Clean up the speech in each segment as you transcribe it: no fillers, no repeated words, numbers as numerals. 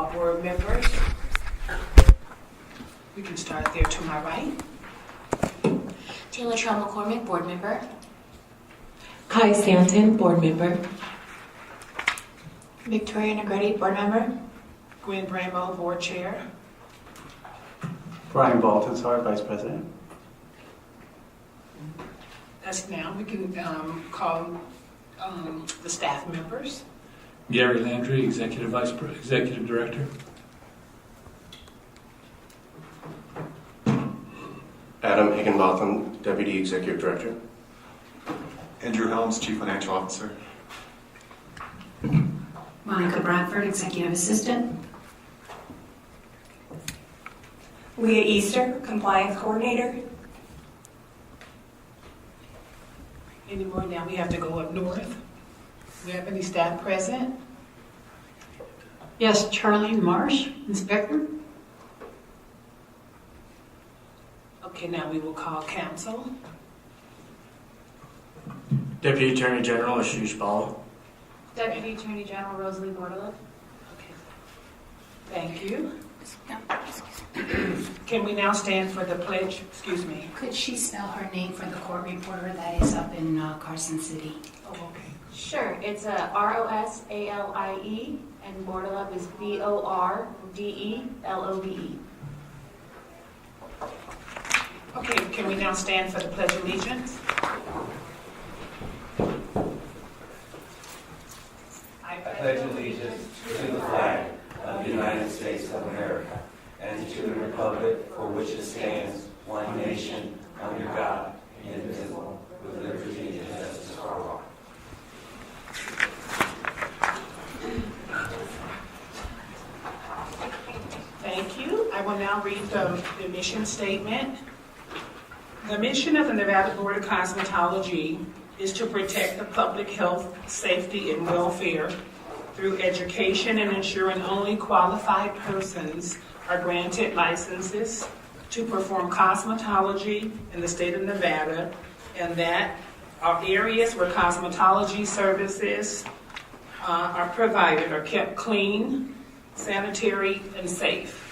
Board members. We can start there to my right. Taylor Trail McCormick, board member. Hi, Stanton, board member. Victoria Negretti, board member. Gwen Bramo, board chair. Brian Baltazar, vice president. That's now. We can call the staff members. Gary Landry, executive director. Adam Higginbotham, deputy executive director. Andrew Helms, chief financial officer. Monica Bradford, executive assistant. Leah Easter, compliance coordinator. Any more? Now we have to go up north. Do we have any staff present? Yes, Charlene Marsh, inspector. Okay, now we will call council. Deputy Attorney General Ashish Bala. Deputy Attorney General Rosalie Bordelot. Okay. Thank you. Can we now stand for the pledge? Excuse me. Could she spell her name for the court reporter that is up in Carson City? Oh, okay. Sure, it's Rosalie, and Bordelot is Bordelove. Okay, can we now stand for the pledge of allegiance? I pledge allegiance to the flag of the United States of America and to the republic for which it stands, one nation, under God, indivisible, with liberty and justice for all. Thank you. I will now read the mission statement. The mission of the Nevada Board of Cosmetology is to protect the public health, safety, and welfare through education and ensuring only qualified persons are granted licenses to perform cosmetology in the state of Nevada, and that our areas where cosmetology services are provided are kept clean, sanitary, and safe.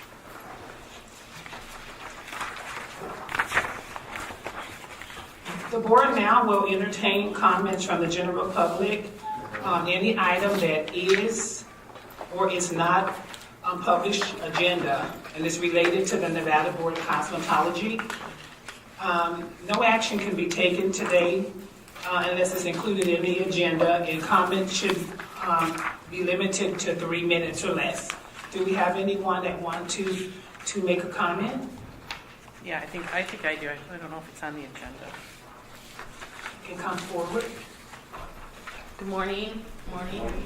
The board now will entertain comments from the general public on any item that is or is not on published agenda and is related to the Nevada Board of Cosmetology. No action can be taken today unless it's included in the agenda, and comments should be limited to 3 minutes or less. Do we have anyone that want to make a comment? Yeah, I think I do. I don't know if it's on the agenda. Can come forward. Good morning.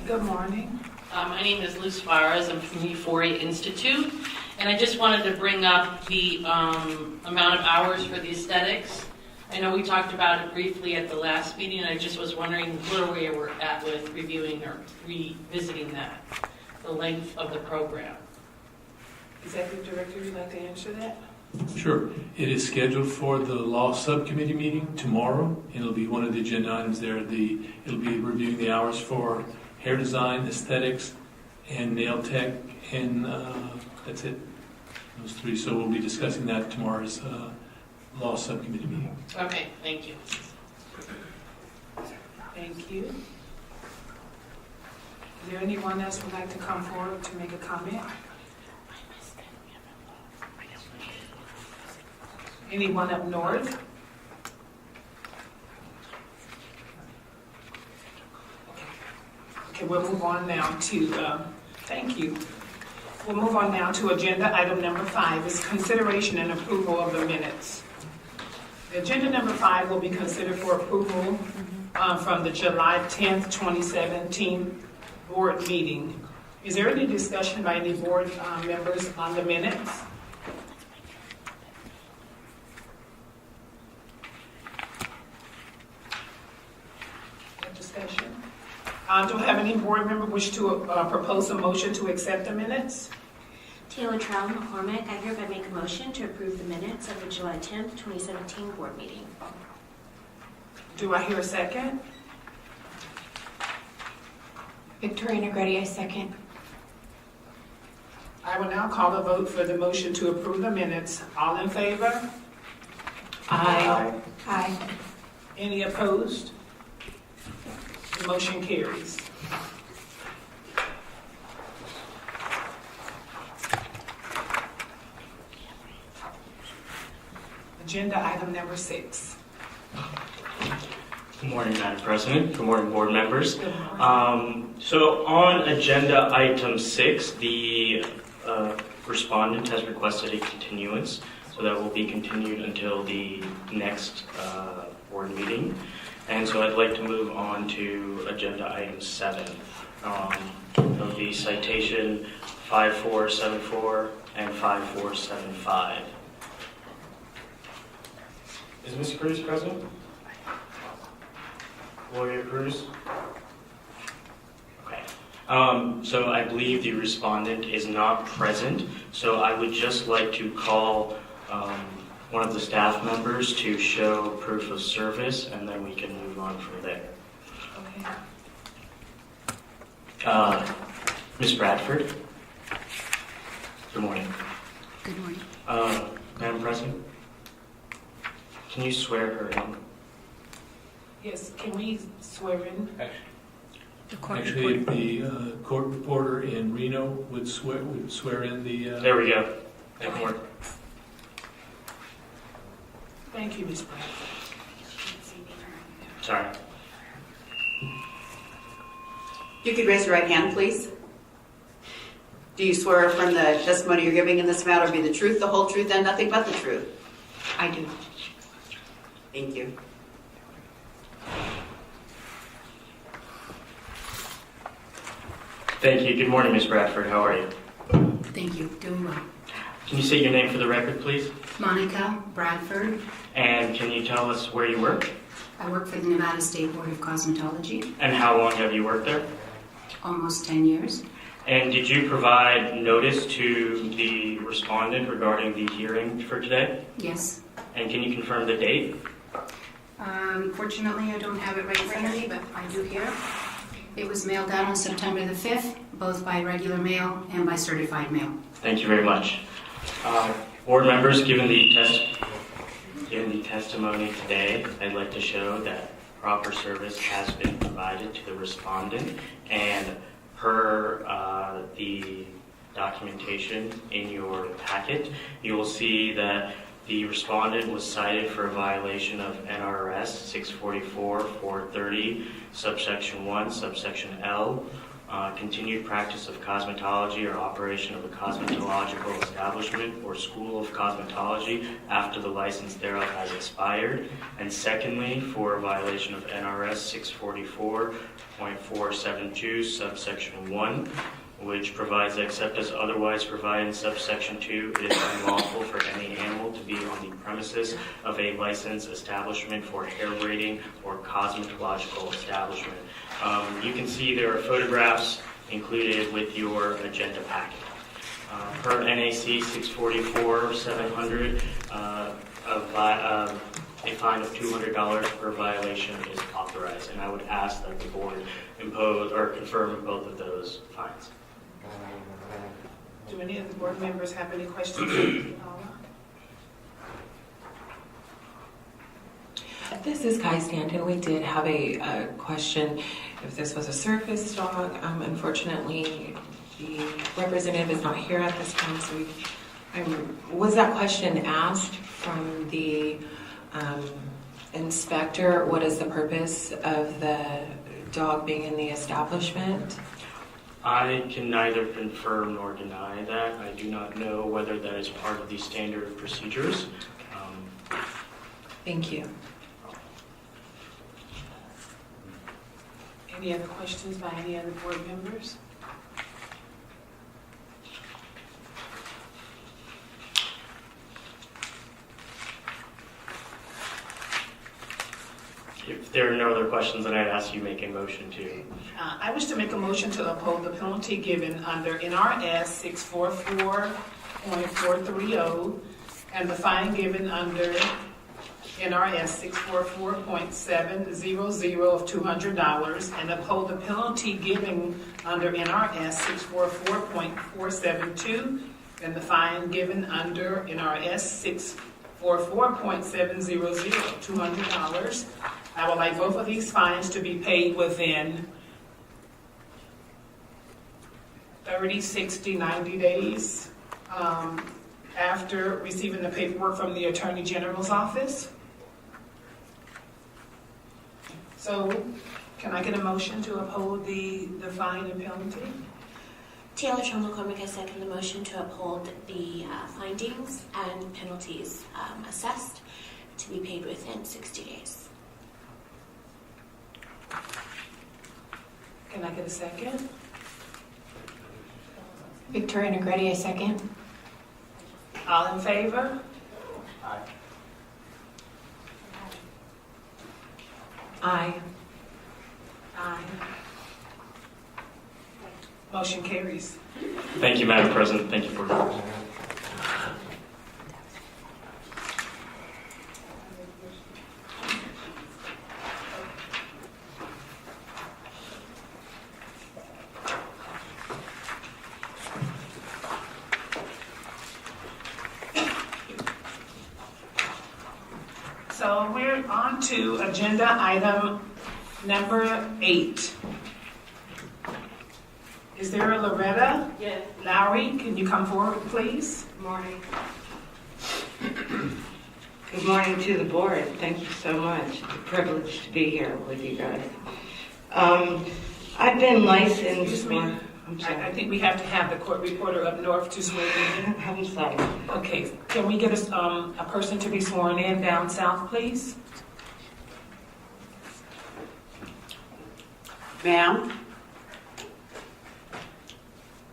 Good morning. My name is Luz Fares. I'm from the Euphoria Institute, and I just wanted to bring up the amount of hours for the aesthetics. I know we talked about it briefly at the last meeting, and I just was wondering where we were at with reviewing or revisiting that, the length of the program. Executive Director, would you like to answer that? Sure. It is scheduled for the law subcommittee meeting tomorrow, and it'll be one of the agenda items there. It'll be reviewing the hours for hair design, aesthetics, and nail tech, and that's it. Those three. So we'll be discussing that tomorrow's law subcommittee meeting. Okay, thank you. Thank you. Is there anyone else who would like to come forward to make a comment? Anyone up north? Okay, we'll move on now to, thank you. We'll move on now to agenda item number 5 is consideration and approval of the minutes. The agenda number 5 will be considered for approval from the July 10th, 2017 board meeting. Is there any discussion by any board members on the minutes? Discussion. Do I have any board member wish to propose a motion to accept the minutes? Taylor Trail McCormick, I hereby make a motion to approve the minutes of the July 10th, 2017 board meeting. Do I hear a second? Victoria Negretti, I second. I will now call a vote for the motion to approve the minutes. All in favor? Aye. Aye. Any opposed? The motion carries. Agenda item number 6. Good morning, Madam President. Good morning, board members. So on agenda item 6, the respondent has requested a continuance, so that will be continued until the next board meeting. And so I'd like to move on to agenda item 7. It'll be citation 5474 and 5475. Is Ms. Cruz present? Lawyer Cruz? Okay. So I believe the respondent is not present, so I would just like to call one of the staff members to show proof of service, and then we can move on from there. Okay. Ms. Bradford? Good morning. Good morning. Madam President? Can you swear her in? Yes, can we swear in? The court Actually, reporter. the court reporter in Reno would swear in the... There we go. That can work. Thank you, Ms. Bradford. Sorry. You could raise your right hand, please. Do you swear affirm the testimony you're giving in this matter be the truth, the whole truth, and nothing but the truth? I do. Thank you. Thank you. Good morning, Ms. Bradford. How are you? Thank you. Doing well. Can you say your name for the record, please? Monica Bradford. And can you tell us where you work? I work for the Nevada State Board of Cosmetology. And how long have you worked there? Almost 10 years. And did you provide notice to the respondent regarding the hearing for today? Yes. And can you confirm the date? Fortunately, I don't have it right in front of me, but I do here. It was mailed out on September the 5th, both by regular mail and by certified mail. Thank you very much. Board members, given the testimony today, I'd like to show that proper service has been provided to the respondent, and per the documentation in your packet, you will see that the respondent was cited for a violation of NRS 644-430, subsection 1, subsection L, continued practice of cosmetology or operation of a cosmetological establishment or school of cosmetology after the license thereof has expired. And secondly, for a violation of NRS 644.472, subsection 1, which provides that except as otherwise provided in subsection 2, it is unlawful for any animal to be on the premises of a licensed establishment for hair braiding or cosmetological establishment. You can see there are photographs included with your agenda packet. Per NAC 644-700, a fine of $200 per violation is authorized, and I would ask that the board impose or confirm both of those fines. Do any of the board members have any questions? This is Stanton. We did have a question if this was a surface dog. Unfortunately, the representative is not here at this time, so was that question asked from the inspector? What is the purpose of the dog being in the establishment? I can neither confirm nor deny that. I do not know whether that is part of the standard procedures. Thank you. Any other questions by any other board members? If there are no other questions, then I'd ask you make a motion to. I wish to make a motion to uphold the penalty given under NRS 644.430 and the fine given under NRS 644.700 of $200 and uphold the penalty given under NRS 644.472 and the fine given under NRS 644.700 of $200. I would like both of these fines to be paid within 30, 60, 90 days after receiving the paperwork from the Attorney General's office. So, can I get a motion to uphold the fine and penalty? Taylor Traum McCormick, I second the motion to uphold the findings and penalties assessed to be paid within 60 days. Can I get a second? Victoria Negretti, I second. All in favor? Aye. Aye. Motion carries. Thank you, Madam President. Thank you, Board members. So we're on to agenda item number 8. Is there a Loretta? Yes. Lowry, can you come forward, please? Good morning. Good morning to the board. Thank you so much. It's a privilege to be here with you guys. I've been licensed Excuse me. I'm sorry. I think we have to have the court reporter up north to swear in. I'm sorry. Okay, can we get a person to be sworn in down south, please? Ma'am?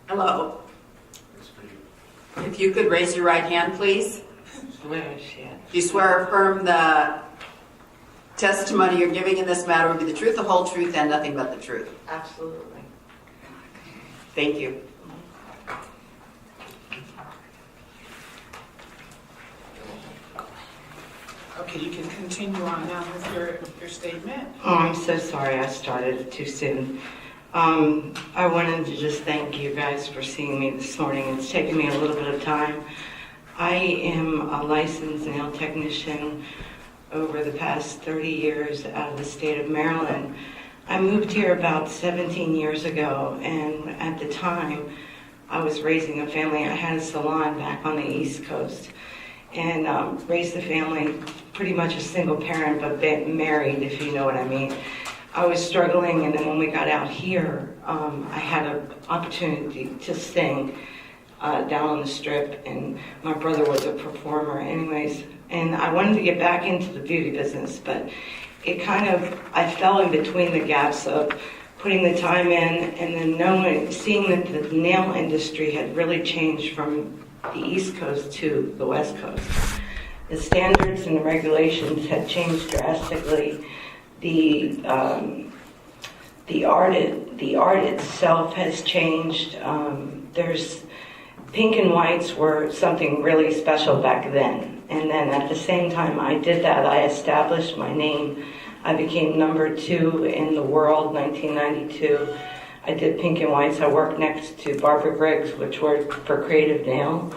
Hello. If you could raise your right hand, please. Where is she at? Do you swear or affirm the testimony you're giving in this matter will be the truth, the whole truth, and nothing but the truth? Absolutely. Thank you. Okay, you can continue on now with your statement. Oh, I'm so sorry I started too soon. I wanted to just thank you guys for seeing me this morning. It's taken me a little bit of time. I am a licensed nail technician over the past 30 years out of the state of Maryland. I moved here about 17 years ago, and at the time, I was raising a family. I had a salon back on the East Coast, and raised the family, pretty much a single parent, but married, if you know what I mean. I was struggling, and then when we got out here, I had an opportunity to sing down on the Strip, and my brother was a performer anyways, and I wanted to get back into the beauty business, but it kind of, I fell in between the gaps of putting the time in and then seeing that the nail industry had really changed from the East Coast to the West Coast. The standards and the regulations had changed drastically. The art itself has changed. There's pink and whites were something really special back then. And then at the same time I did that, I established my name. I became number 2 in the world, 1992. I did pink and whites. I worked next to Barbara Griggs, which worked for Creative Nail.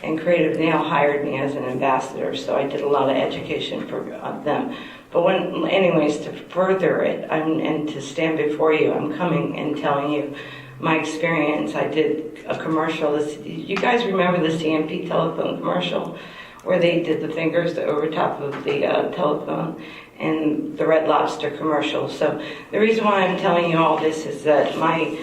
And Creative Nail hired me as an ambassador, so I did a lot of education for them. But anyways, to further it and to stand before you, I'm coming and telling you my experience. I did a commercial. You guys remember the CMP telephone commercial where they did the fingers over top of the telephone, and the Red Lobster commercial. So the reason why I'm telling you all this is that my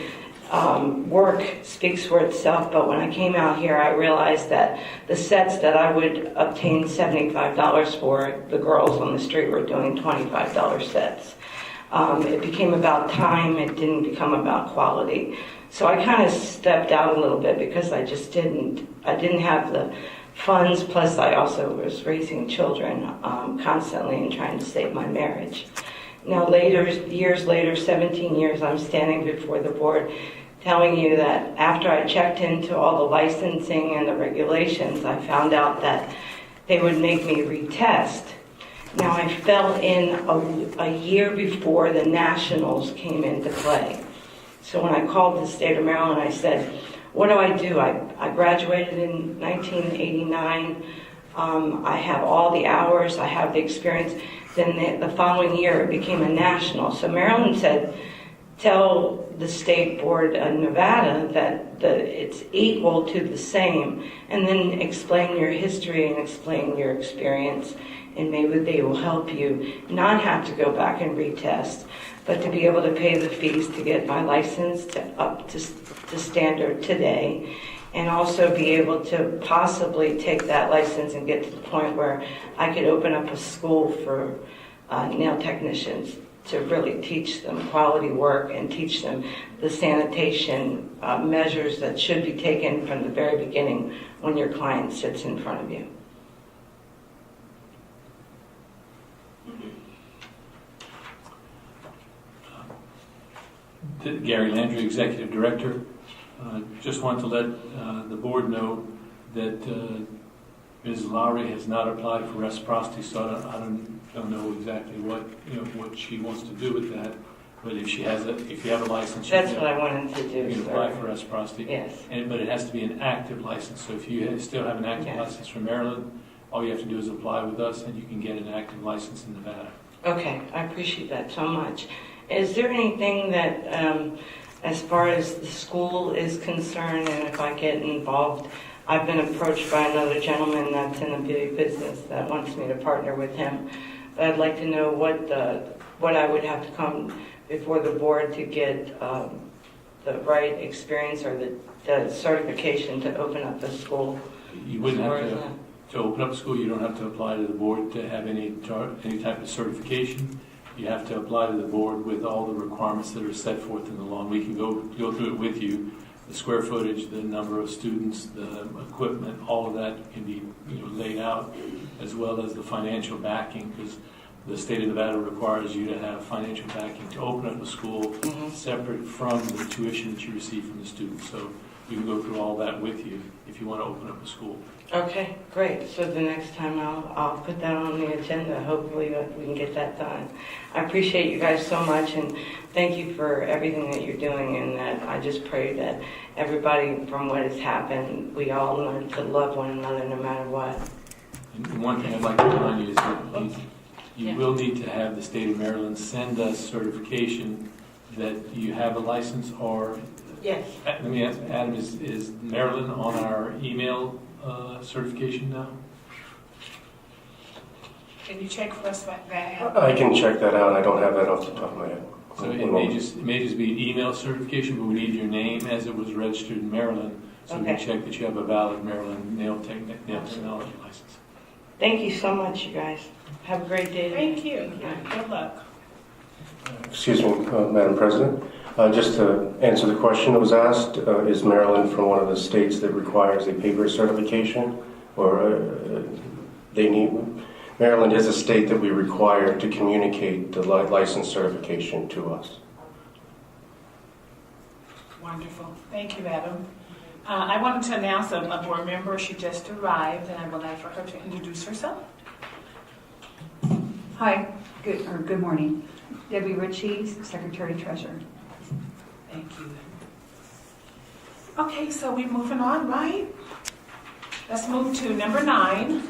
work speaks for itself, but when I came out here, I realized that the sets that I would obtain $75 for, the girls on the street were doing $25 sets. It became about time, it didn't become about quality. So I kind of stepped out a little bit because I didn't have the funds, plus I also was raising children constantly and trying to save my marriage. Now years later, 17 years, I'm standing before the board telling you that after I checked into all the licensing and the regulations, I found out that they would make me retest. Now, I fell in a year before the nationals came into play. So when I called the state of Maryland, I said, what do? I graduated in 1989. I have all the hours. I have the experience. Then the following year, it became a national. So Maryland said, tell the state board of Nevada that it's equal to the same, and then explain your history and explain your experience, and maybe they will help you not have to go back and retest, but to be able to pay the fees to get my license up to standard today, and also be able to possibly take that license and get to the point where I could open up a school for nail technicians to really teach them quality work and teach them the sanitation measures that should be taken from the very beginning when your client sits in front of you. Gary Landry, Executive Director. Just want to let the board know that Ms. Lowry has not applied for reciprocity, so I don't know exactly what she wants to do with that. But if you have a license, that's what I wanted to do. You can apply for reciprocity. Yes. But it has to be an active license. So if you still have an active license from Maryland, all you have to do is apply with us, and you can get an active license in Nevada. Okay, I appreciate that so much. Is there anything that, as far as the school is concerned, and if I get involved, I've been approached by another gentleman that's in the beauty business that wants me to partner with him. But I'd like to know what I would have to come before the board to get the right experience or the certification to open up the school. You wouldn't have to open up a school. You don't have to apply to the board to have any type of certification. You have to apply to the board with all the requirements that are set forth in the law. We can go through it with you. The square footage, the number of students, the equipment, all of that can be laid out, as well as the financial backing, because the state of Nevada requires you to have financial backing to open up a school separate from the tuition that you receive from the students. So we can go through all that with you if you want to open up a school. Okay, great. So the next time I'll put that on the agenda. Hopefully we can get that done. I appreciate you guys so much, and thank you for everything that you're doing, and that I just pray that everybody, from what has happened, we all learn to love one another no matter what. And one thing I'd like to remind you is that you will need to have the state of Maryland send us certification that you have a license, or yes. Let me ask Adam, is Maryland on our email certification now? Can you check for us that? I can check that out. I don't have that off the top of my head. So it may just be an email certification, but we need your name as it was registered in Maryland, so we can check that you have a valid Maryland nail technology license. Thank you so much, you guys. Have a great day. Thank you. Good luck. Excuse me, Madam President. Just to answer the question that was asked, is Maryland from one of the states that requires a paper certification, or they need? Maryland is a state that we require to communicate the license certification to us. Wonderful. Thank you, Adam. I wanted to announce a board member. She just arrived, and I would like for her to introduce herself. Hi, good morning. Debbie Ritchie, Secretary Treasurer. Thank you. Okay, so we're moving on, right? Let's move to number 9.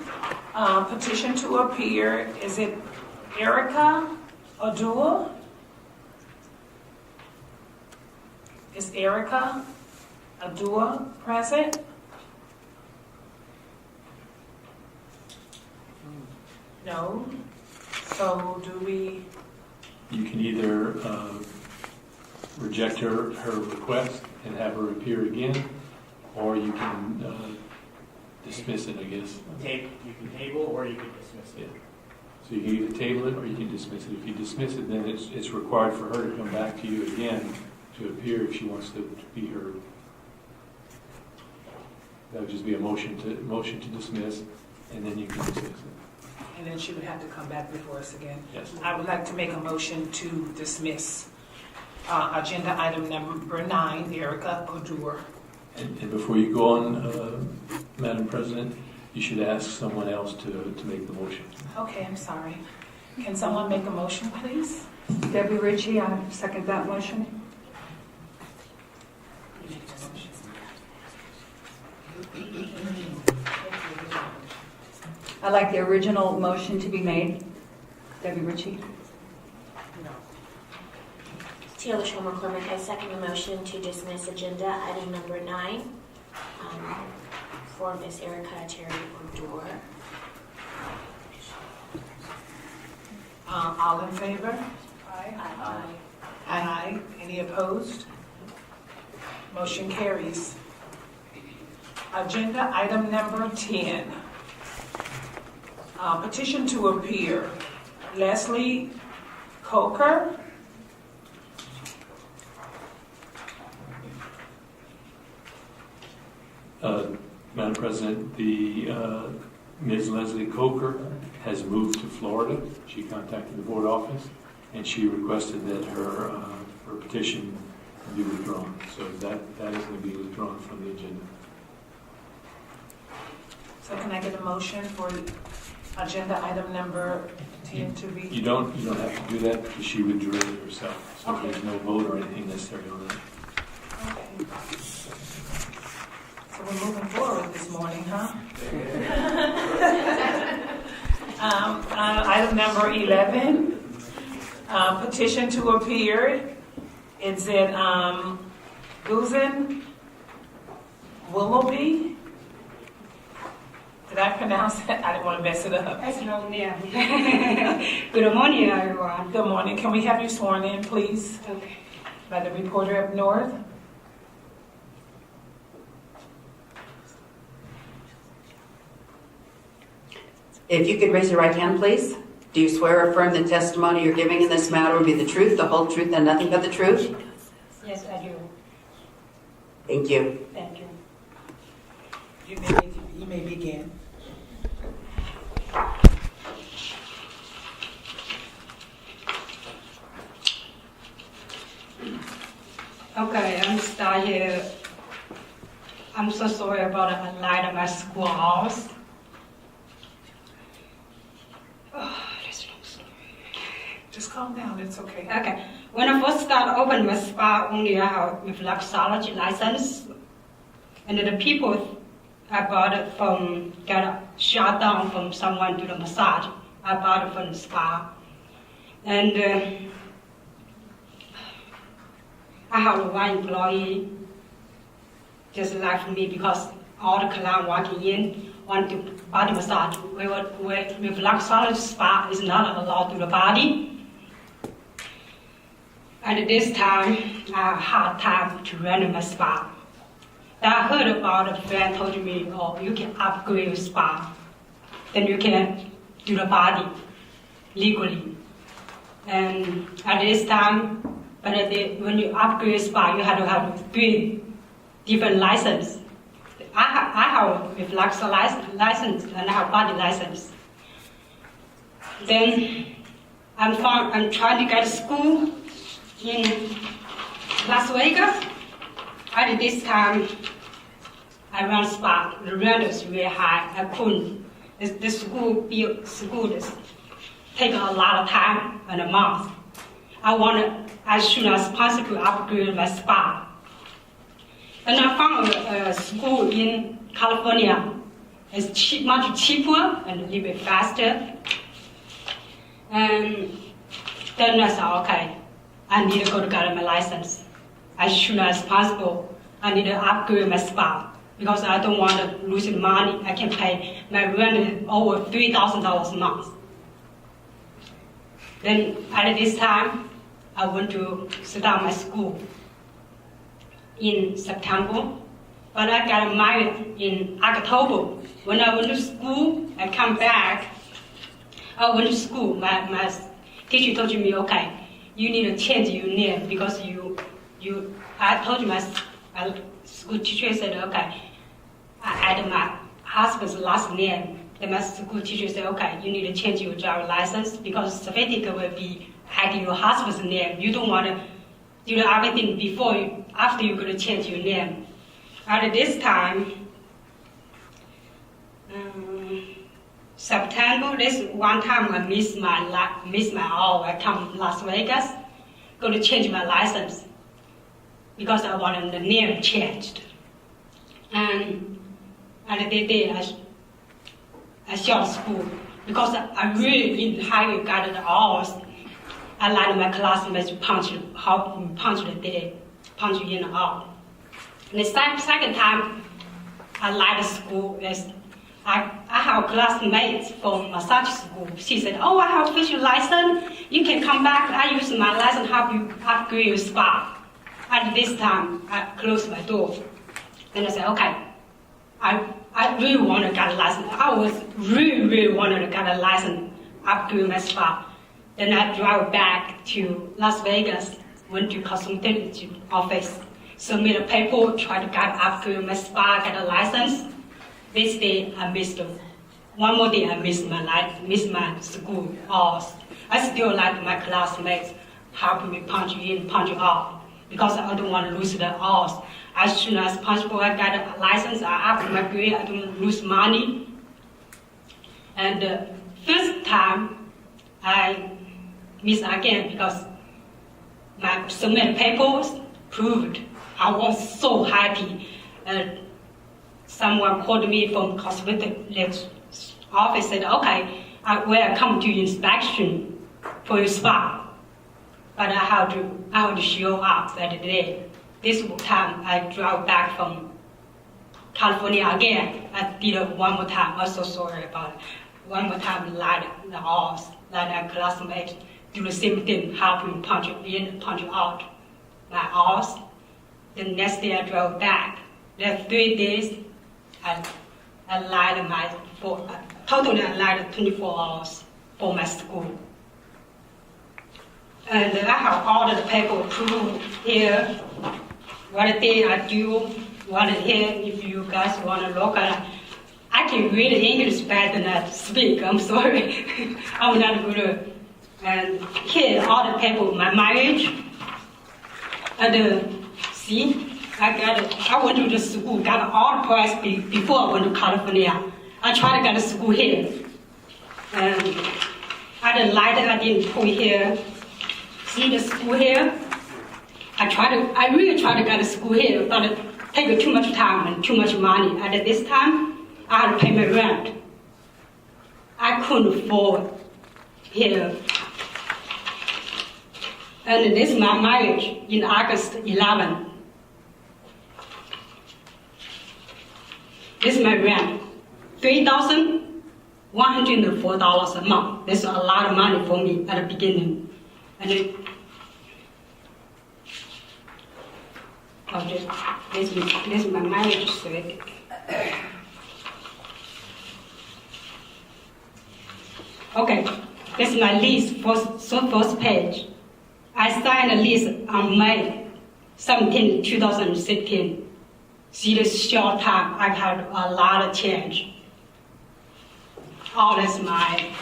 Petition to appear. Is it Erica Odua? Is Erica Odua present? No. So do we? You can either reject her request and have her appear again, or you can dismiss it, I guess. You can table or you can dismiss it. Yeah. So you can either table it or you can dismiss it. If you dismiss it, then it's required for her to come back to you again to appear if she wants to be heard. That would just be a motion to dismiss, and then you can dismiss it. And then she would have to come back before us again. Yes. I would like to make a motion to dismiss agenda item number 9, Erica Odua. And before you go on, Madam President, you should ask someone else to make the motion. Okay, I'm sorry. Can someone make a motion, please? Debbie Ritchie, I second that motion. I'd like the original motion to be made. Debbie Ritchie. Taylor Shaw McCormick, I second the motion to dismiss agenda item number 9 for Ms. Erica Terry Odor. All in favor? Aye. Aye. Any opposed? Motion carries. Agenda item number 10. Petition to appear. Leslie Coker. Madam President, Ms. Leslie Coker has moved to Florida. She contacted the board office, and she requested that her petition be withdrawn. So that is going to be withdrawn from the agenda. So can I get a motion for agenda item number 10 to be? You don't have to do that because she withdrew it herself. So Okay. there's no vote or anything necessary on that. Okay. So we're moving forward this morning, huh? Item number 11, petition to appear. It's in Guzin Willoughby. Did I pronounce that? I didn't want to mess it up. Good morning, everyone. Good morning. Can we have you sworn in, please? Okay. By the reporter up north. If you could raise your right hand, please. Do you swear or affirm the testimony you're giving in this matter will be the truth, the whole truth, and nothing but the truth? Yes, I do. Thank you. Thank you. You may begin. Okay, I'm start here. I'm so sorry about the light at my schoolhouse. Oh, that's a long story. Just calm down. It's okay. Okay. When I first started opening my spa, only I have reflexology license, and the people I bought it from got shot down from someone to the massage. I bought it from the spa, and I have one employee just left me because all the clients walking in want to body massage. With reflexology spa is not allowed to the body. And this time, I have a hard time to run my spa. Then I heard about a friend told me, oh, you can upgrade your spa. Then you can do the body legally. And at this time, when you upgrade spa, you have to have 3 different licenses. I have a reflexology license and I have body license. Then I'm trying to get a school in Las Vegas. At this time, I run spa. The rent is really high. I couldn't. The school take a lot of time and a month. I want to, as soon as possible, upgrade my spa. And I found a school in California. It's much cheaper and a little bit faster. And then I said, okay, I need to go to get my license. As soon as possible, I need to upgrade my spa because I don't want to lose money. I can pay my rent is over $3,000 a month. Then at this time, I went to start my school in September, but I got married in October. When I went to school, I come back. I went to school. My teacher told me, okay, you need to change your name because I told my school teacher said, okay, I added my husband's last name. Then my school teacher said, okay, you need to change your driver's license because certificate will be adding your husband's name. You don't want to do everything after you're going to change your name. At this time, September, this one time I missed my hour. I come to Las Vegas, going to change my license because I wanted the name changed. And the day I short school because I really in high regard the hours. I like my classmates to punch the day, punch in and out. And the second time I like the school is I have classmates from massage school. She said, "Oh, I have official license. You can come back. I use my license help you upgrade your spa." At this time, I closed my door. Then I said, "Okay, I really want to get a license. I was really wanted to get a license, upgrade my spa." Then I drove back to Las Vegas, went to Cosmetology office, submit a paper, try to get upgrade my spa, get a license. This day I missed it. One more day I missed my school hours. I still like my classmates helping me punch in, punch out, because I don't want to lose the hours. As soon as possible, I got a license, I up my grade, I don't lose money. And the first time I missed again because my submit papers proved. I was so happy. Someone called me from Cosmological office, said, "Okay, I will come to inspection for your spa." But I had to show up that day. This time I drove back from California again. I did it one more time. I'm so sorry about it. One more time, like the hours, like a classmate do the same thing, help me punch in, punch out my hours. The next day I drove back. There 3 days. I lied totally I lied 24 hours for my school. And I have all the paper approved here. What day I do, what here, if you guys want to look at it. I can read English better than I speak, I'm sorry. I'm not good. And here, all the paper, my marriage. And see? I went to the school, got all the price before I went to California. I tried to get a school here. And I didn't like it, I didn't put here. See the school here? I really tried to get a school here, but it took too much time and too much money. And at this time, I had to pay my rent. I couldn't afford here. And this is my marriage in August 11. This is my rent, $3,104 a month. This is a lot of money for me at the beginning. And this is my marriage certificate. Okay, this is my lease, first page. I signed a lease on May 17, 2016. See this short time, I've had a lot of change. All is mine.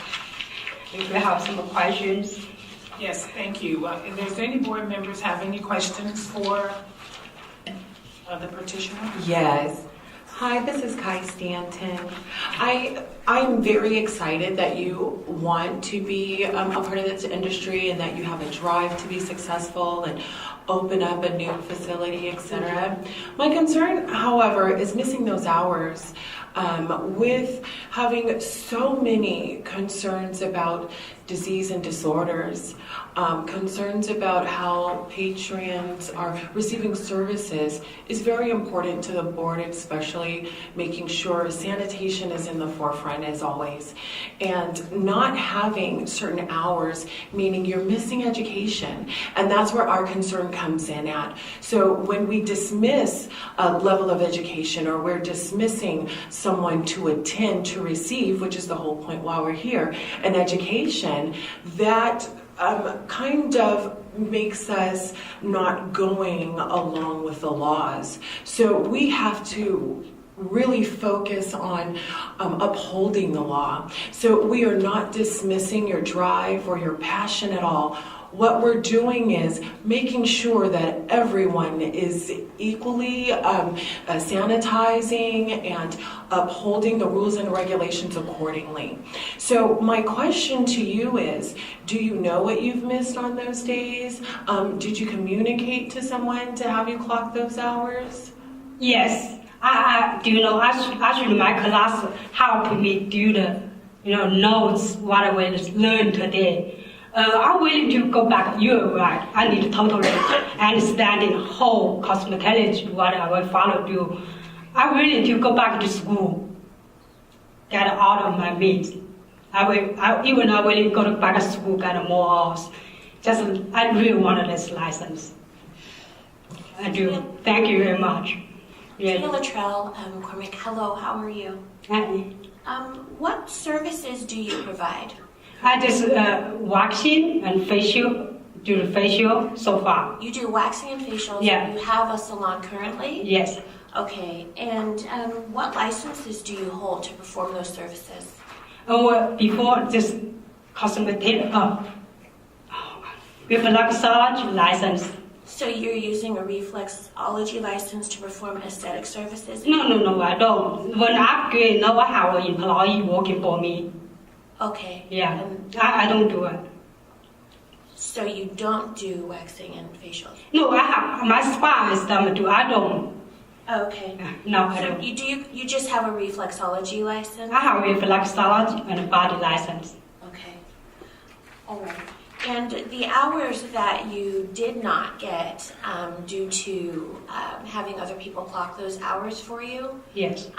If you have some questions. Yes, thank you. If there's any board members have any questions for the petitioner? Yes. Hi, this is Stanton. I'm very excited that you want to be a part of this industry and that you have a drive to be successful and open up a new facility, etc. My concern, however, is missing those hours. With having so many concerns about disease and disorders, concerns about how patrons are receiving services is very important to the board, especially making sure sanitation is in the forefront as always. And not having certain hours, meaning you're missing education. And that's where our concern comes in at. So when we dismiss a level of education or we're dismissing someone to attend, to receive, which is the whole point while we're here, an education, that kind of makes us not going along with the laws. So we have to really focus on upholding the law. So we are not dismissing your drive or your passion at all. what we're doing is making sure that everyone is equally sanitizing and upholding the rules and regulations accordingly. So my question to you is, do you know what you've missed on those days? Did you communicate to someone to have you clock those hours? Yes, I do know. Actually, my class helped me do the notes what I will learn today. I'm willing to go back. You're right. I need to totally understand the whole cosmetology what I will follow do. I'm willing to go back to school, get out of my means. I will go back to school, get more hours. I really wanted this license. I do. Thank you very much. Tina Luttrell, Cormac, hello, how are you? Hi. What services do you provide? I just waxing and facial, do the facial so far. You do waxing and facials? Yeah. You have a salon currently? Yes. Okay, and what licenses do you hold to perform those services? Before this cosmetic, reflexology license. So you're using a reflexology license to perform aesthetic services? No, I don't. When I upgrade, now I have an employee working for me. Okay. Yeah, I don't do it. So you don't do waxing and facials? No, I have my spa is done do. I don't. Okay. No, I don't. You just have a reflexology license? I have a reflexology and a body license. Okay. All right. And the hours that you did not get due to having other people clock those hours for you? Yes.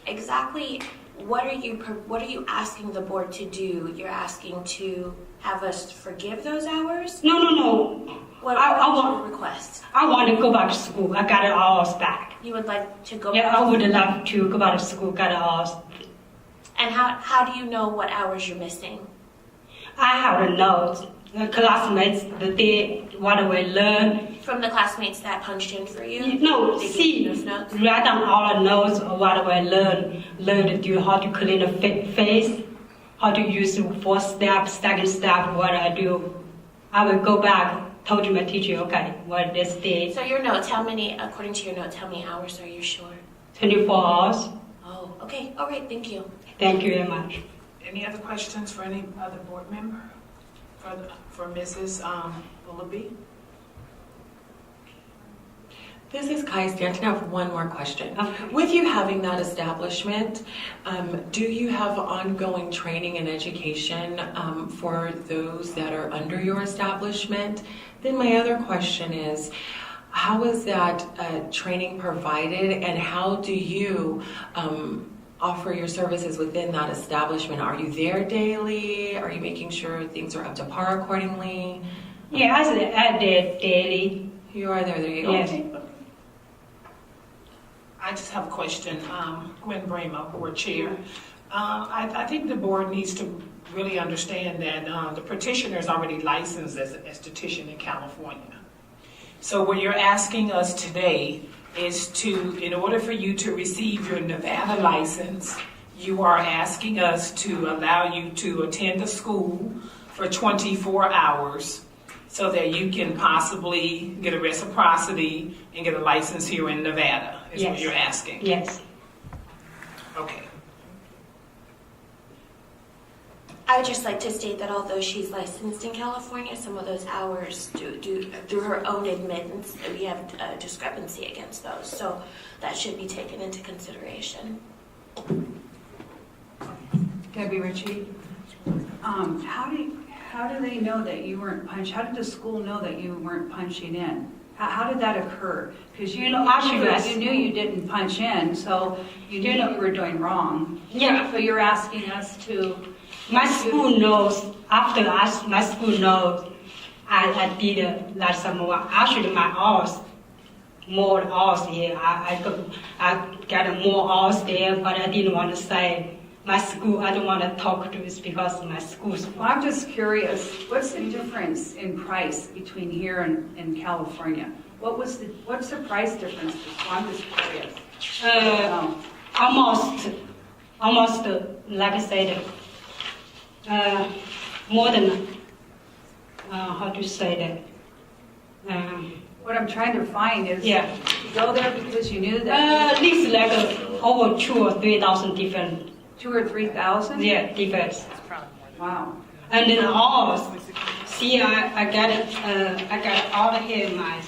Exactly what are you asking the board to do? You're asking to have us forgive those hours? No. What I is want your request? I want to go back to school. I got it hours back. You would like to go Yeah, back? I would love to go back to school, got it hours. And how do you know what hours you're missing? I have the notes. The classmates, what we learn. From the classmates that punched in for you? No, They gave see, you those notes? write down all the notes of what we learn to do, how to clean the face, how to use the first step, second step, what I do. I will go back, told my teacher, okay, what this day. So your notes, according to your notes, how many hours are you short? 24 hours. Oh, okay, all right, thank you. Thank you very much. Any other questions for any other board member? For Mrs. Willoughby? This is Kai Stanton. I have one more question. With you having that establishment, do you have ongoing training and education for those that are under your establishment? Then my other question is, how is that training provided, and how do you offer your services within that establishment? Are you there daily? Are you making sure things are up to par accordingly? Yeah, I did daily. You are there daily? Yes. Okay. I just have a question. Gwen Bramo, board chair. I think the board needs to really understand that the petitioner is already licensed as an esthetician in California. So what you're asking us today is in order for you to receive your Nevada license, you are asking us to allow you to attend a school for 24 hours so that you can possibly get a reciprocity and get a license here in Nevada, is what you're asking? Yes. Okay. I would just like to state that although she's licensed in California, some of those hours through her own admittance, we have a discrepancy against those. So that should be taken into consideration. Debbie Ritchie, how do they know that you weren't punching? How did the school know that you weren't punching in? How did that occur? Because you knew you didn't punch in, so you knew you were doing wrong. Yeah. So you're asking us to. My school knows, after us, my school knows I did like some more. Actually, my hours, more hours here. I got more hours there, but I didn't want to say my school. I don't want to talk to this because my school's. Well, I'm just curious, what's the difference in price between here and California? What's the price difference? So I'm just curious. Almost, like I said, more than how to say that? What I'm trying to find is, Yeah. you go there because you knew that At least like over 2,000 or 3,000 different. 2,000 or 3,000? Yeah, different. Wow. And then all, see, I got it. I got all here in my.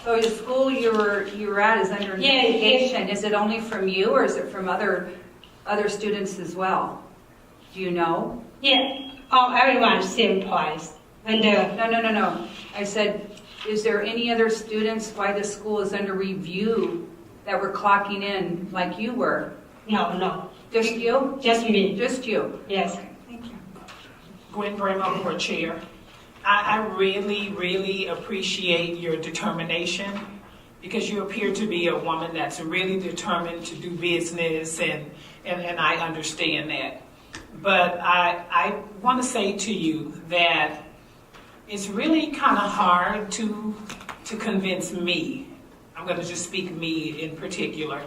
So the school you were at is under Yeah, investigation. Is it only from you or is it from other students as well? Do you know? Yeah, everyone same price. And No. I said, is there any other students why the school is under review that were clocking in like you were? no. Just you? Just me. Just you? Yes. Okay, thank you. Gwen Bramo, Board Chair. I really, really appreciate your determination because you appear to be a woman that's really determined to do business, and I understand that. But I want to say to you that it's really kind of hard to convince me, I'm going to just speak me in particular,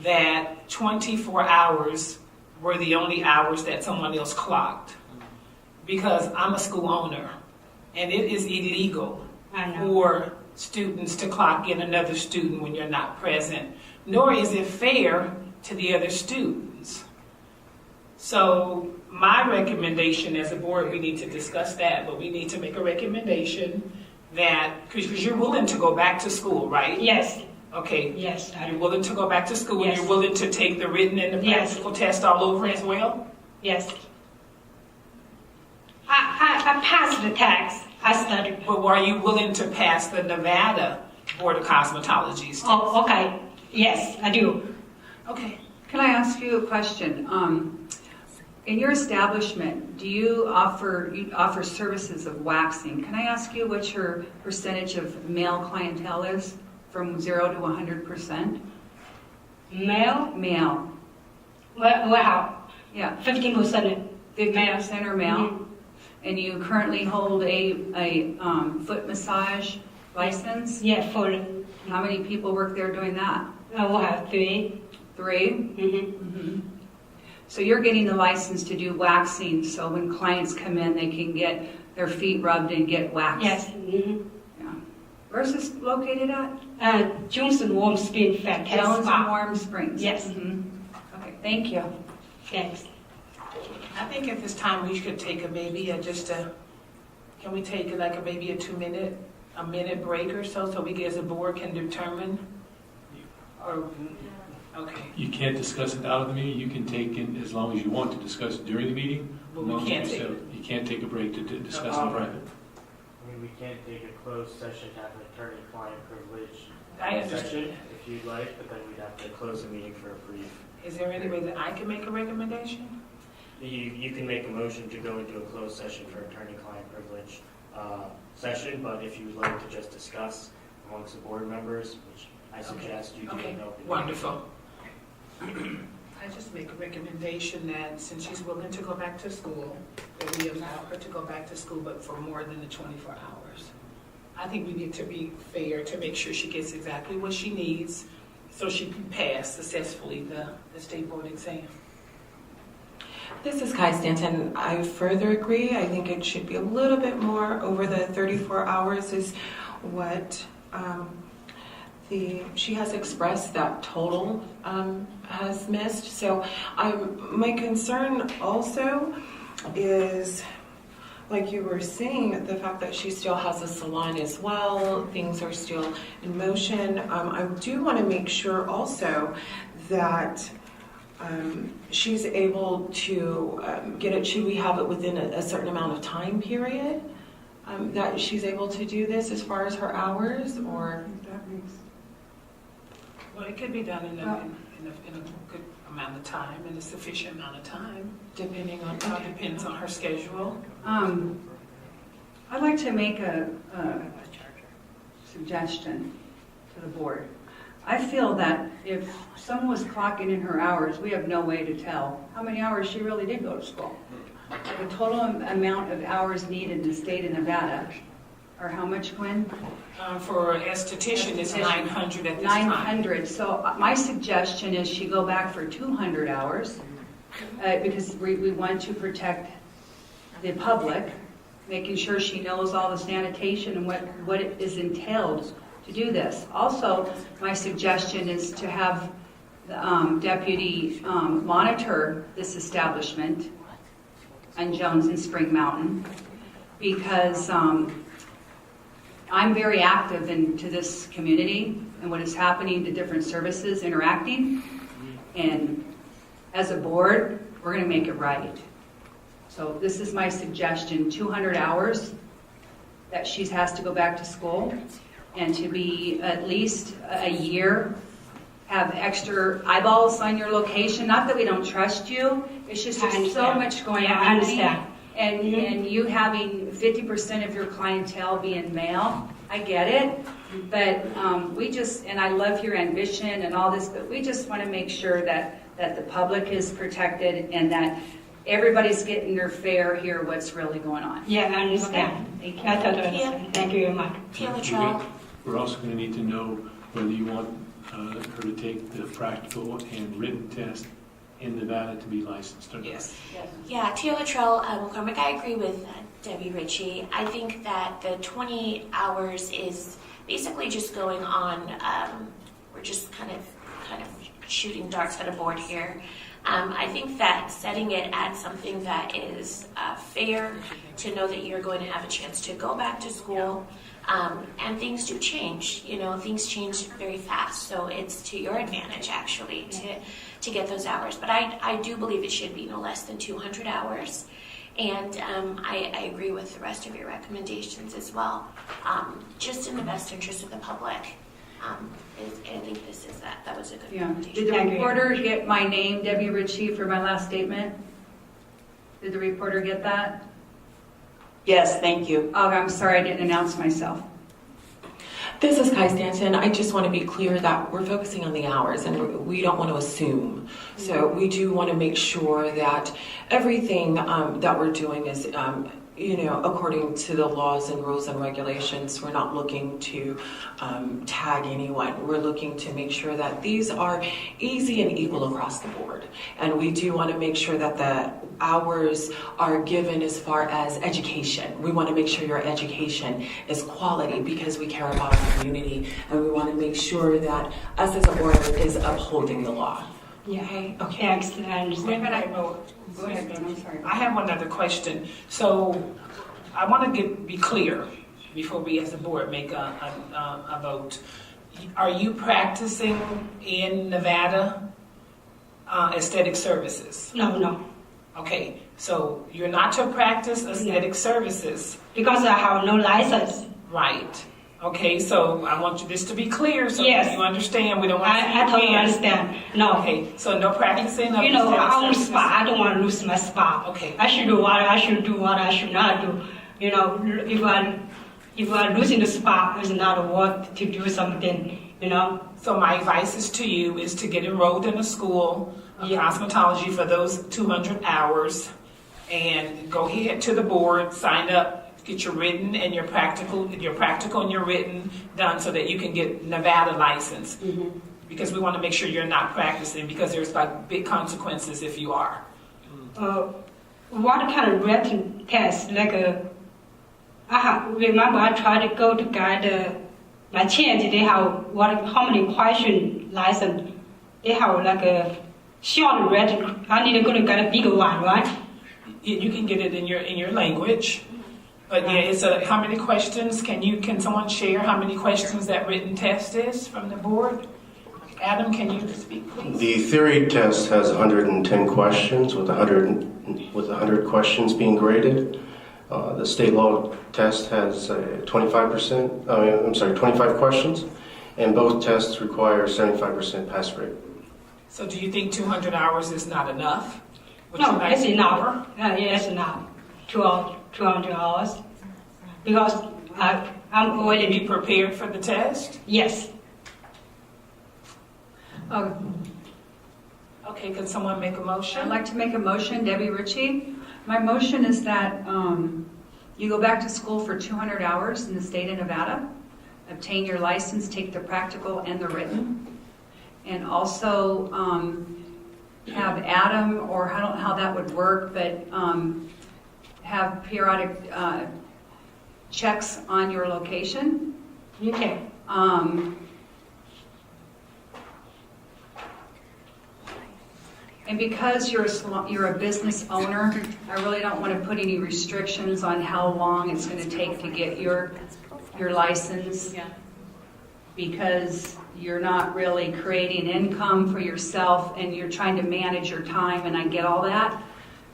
that 24 hours were the only hours that someone else clocked. Because I'm a school owner, and it is illegal for students to clock in another student when you're not present, nor is it fair to the other students. So my recommendation as a board, we need to discuss that, but we need to make a recommendation that, because you're willing to go back to school, right? Yes. Okay. Yes. You're willing to go back to school, Yes. and you're willing to take the written and the practical test all over as well? Yes. I passed the test. I studied. But were you willing to pass the Nevada Board of Cosmetology test? Oh, okay. Yes, I do. Okay. Can I ask you a question? In your establishment, do you offer services of waxing? Can I ask you what your percentage of male clientele is from 0 to 100%? Male? Male. Well, Yeah. 15%. 50% are male? Mhm. And you currently hold a foot massage license? Yeah, for How many people work there doing that? I will have 3. 3? Mm-hmm. So you're getting the license to do waxing, so when clients come in, they can get their feet rubbed and get waxed? Yes. Mm-hmm. Yeah. Where's this located at? Jones and Warm Spring Fantastic Jones Spa. and Warm Springs? Yes. Okay, thank you. Thanks. I think at this time we should take can we take like maybe a minute break or so we as a board can determine? Or, okay. You can't discuss it out of the meeting. You can take it as long as you want to discuss it during the meeting. But we can't take it. You can't take a break to discuss in private. I mean, we can't take a closed session to have an attorney-client privilege I understand. session if you'd like, but then we'd have to close the meeting for a brief. Is there any way that I can make a recommendation? You can make a motion to go into a closed session for attorney-client privilege session, but if you'd like to just discuss amongst the board members, which I suggest you do Okay, in open. wonderful. I just make a recommendation that since she's willing to go back to school, that we allow her to go back to school, but for more than the 24 hours. I think we need to be fair to make sure she gets exactly what she needs so she can pass successfully the state board exam. This is Kai Stanton. I further agree. I think it should be a little bit more over the 34 hours is what she has expressed that total has missed. So my concern also is, like you were saying, the fact that she still has a salon as well. Things are still in motion. I do want to make sure also that she's able to get it. Should we have it within a certain amount of time period that she's able to do this as far as her hours, or? Well, it could be done in a good amount of time, in a sufficient amount of time, depending on, depends on her schedule. I'd like to make a suggestion to the board. I feel that if someone was clocking in her hours, we have no way to tell how many hours she really did go to school. The total amount of hours needed in the state of Nevada, or how much, Gwen? For esthetician, it's 900 at this time. 900. So my suggestion is she go back for 200 hours because we want to protect the public. making sure she knows all the sanitation and what it is entailed to do this. Also, my suggestion is to have the deputy monitor this establishment on Jones and Spring Mountain, because I'm very active into this community and what is happening to different services interacting. And as a board, we're going to make it right. So this is my suggestion, 200 hours that she has to go back to school, and to be at least a year, have extra eyeballs on your location. Not that we don't trust you, it's just there's so much going on. I understand. And you having 50% of your clientele being male, I get it. But we just, and I love your ambition and all this, but we just want to make sure that the public is protected and that everybody's getting their fair here, what's really going on. Yeah, I understand. Okay. I totally understand. Thank you very much. We're also going to need to know whether you want her to take the practical and written test in Nevada to be licensed or not. Yes. Yeah, Tia Luttrell, McCormick, I agree with Debbie Ritchie. I think that the 20 hours is basically just going on, we're just kind of shooting darts at a board here. I think that setting it at something that is fair, to know that you're going to have a chance to go back to school, and things do change. You know, things change very fast, so it's to your advantage actually to get those hours. But I do believe it should be no less than 200 hours, and I agree with the rest of your recommendations as well. Just in the best interest of the public. I think that was a good recommendation. Did the reporter get my name, Debbie Ritchie, for my last statement? Did the reporter get that? Yes, thank you. Oh, I'm sorry I didn't announce myself. This is Kai Stanton. I just want to be clear that we're focusing on the hours and we don't want to assume. So we do want to make sure that everything that we're doing is according to the laws and rules and regulations. We're not looking to tag anyone. We're looking to make sure that these are easy and equal across the board. And we do want to make sure that the hours are given as far as education. We want to make sure your education is quality because we care about our community and we want to make sure that us as a board is upholding the law. Yeah. Okay. Thanks. I understand. Go ahead, Ben. I'm sorry. I have one other question. So I want to be clear before we as a board make a vote. Are you practicing in Nevada aesthetic services? No. Okay, so you're not to practice aesthetic services. Because I have no license. Right. Okay, so I want this to be clear so Yes. you understand. We don't want to I totally understand. No. Okay, so no practicing of I own services. spa. I don't want to lose my spa. Okay. I should do what I should do, what I should not do. If I losing the spa, it's not worth to do something. So my advice is to you is to get enrolled in a school of cosmetology for those 200 hours and go ahead to the board, sign up, get your written and your practical and your written done so that you can get Nevada license. Mm-hmm. Because we want to make sure you're not practicing because there's big consequences if you are. What kind of written test? Remember I tried to go to guide my change. They have how many question license? They have a short written. I need to go to get a bigger one, right? You can get it in your language. But yeah, it's how many questions? Can someone share how many questions that written test is from the board? Adam, can you speak, please? The theory test has 110 questions with 100 questions being graded. The state law test has 25 questions, and both tests require 75% pass rate. So do you think 200 hours is not enough? No, it's enough. It's enough. 200 hours. Because I'm already... Be prepared for the test? Yes. Okay, can someone make a motion? I'd like to make a motion, Debbie Ritchie. My motion is that you go back to school for 200 hours in the state of Nevada, obtain your license, take the practical and the written, and also have Adam, or I don't know how that would work, but have periodic checks on your location. Okay. And because you're a business owner, I really don't want to put any restrictions on how long it's going to take to get your license. Because you're not really creating income for yourself and you're trying to manage your time, and I get all that.